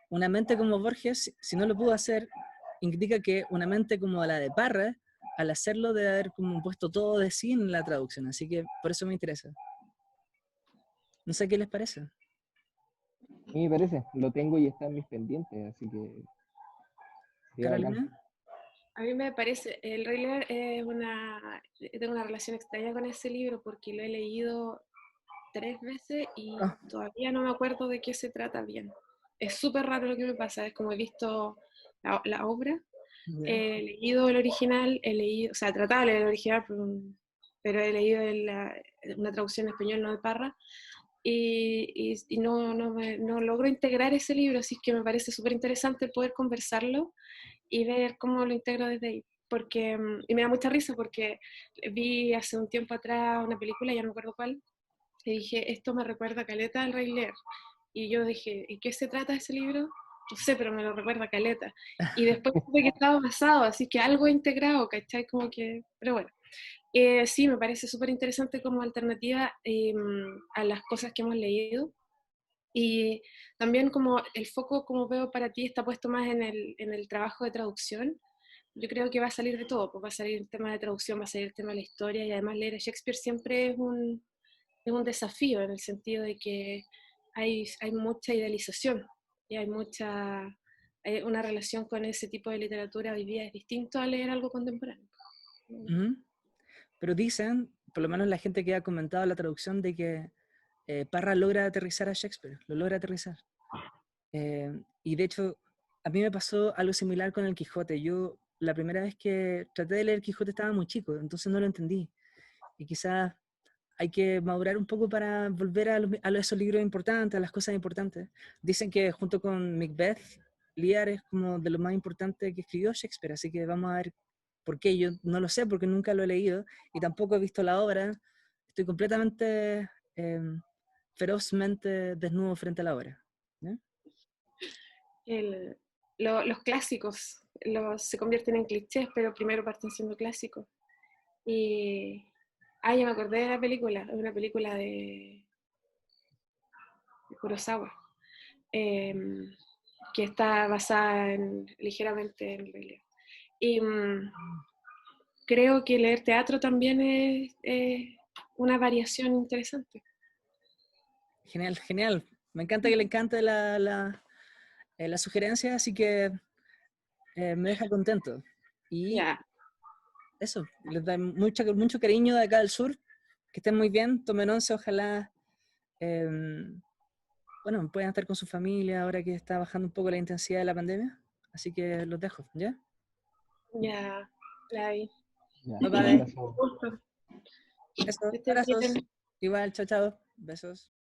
una mente como Borges, si no lo pudo hacer, indica que una mente como la de Parra, al hacerlo debe haber como puesto todo de sí en la traducción, así que por eso me interesa. No sé qué les parece. A mí me parece, lo tengo y está en mis pendientes, así que sería bacán. Carolina. A mí me parece, El Rey Lear tengo una relación extraña con ese libro porque lo he leído 3 veces y Ah, todavía no me acuerdo de qué se trata bien. Es súper raro lo que me pasa, es como he visto la obra, ya. he leído el original, o sea, trataba de leer el original, pero he leído una traducción en español, no de Parra, y no logro integrar ese libro, así que me parece súper interesante poder conversarlo y ver cómo lo integro desde ahí. Porque, y me da mucha risa porque vi hace un tiempo atrás una película, ya no me acuerdo cuál, y dije, esto me recuerda a Caleta del Rey Lear. Y yo dije, ¿y qué se trata ese libro? No sé, pero me lo recuerda a Caleta. Y después supe que estaba basado, así que algo integrado, ¿cachai? Como que, pero bueno. Sí, me parece súper interesante como alternativa a las cosas que hemos leído. Y también como el foco, como veo para ti, está puesto más en el trabajo de traducción. Yo creo que va a salir de todo, pues va a salir el tema de traducción, va a salir el tema de la historia y además leer a Shakespeare siempre es un desafío en el sentido de que hay mucha idealización y hay una relación con ese tipo de literatura hoy día es distinto a leer algo contemporáneo. Ujú. Pero dicen, por lo menos la gente que ha comentado la traducción, de que Parra logra aterrizar a Shakespeare, lo logra aterrizar. Y de hecho, a mí me pasó algo similar con el Quijote. Yo la primera vez que traté de leer Quijote estaba muy chico, entonces no lo entendí. Y quizás hay que madurar un poco para volver a esos libros importantes, a las cosas importantes. Dicen que junto con Macbeth, Lear es como de lo más importante que escribió Shakespeare, así que vamos a ver por qué. Yo no lo sé porque nunca lo he leído y tampoco he visto la obra. Estoy completamente, ferozmente desnudo frente a la obra. ¿No? El- los clásicos se convierten en clichés, pero primero parten siendo clásicos. Y, ya me acordé de la película, es una película de Kurosawa, que está basada ligeramente en Rey Lear. Y creo que leer teatro también es una variación interesante. Genial, genial. Me encanta que le encante la sugerencia, así que me deja contento. Y Ya, eso, les da mucho cariño de acá del sur. Que estén muy bien, tomen once, ojalá, eh, bueno, puedan estar con su familia ahora que está bajando un poco la intensidad de la pandemia. Así que los dejo, ¿ya? ya, la vi. Ya, Bye un bye. abrazo. Gusto. Eso, Que estés abrazos. bien. Igual, chao, chao. Besos.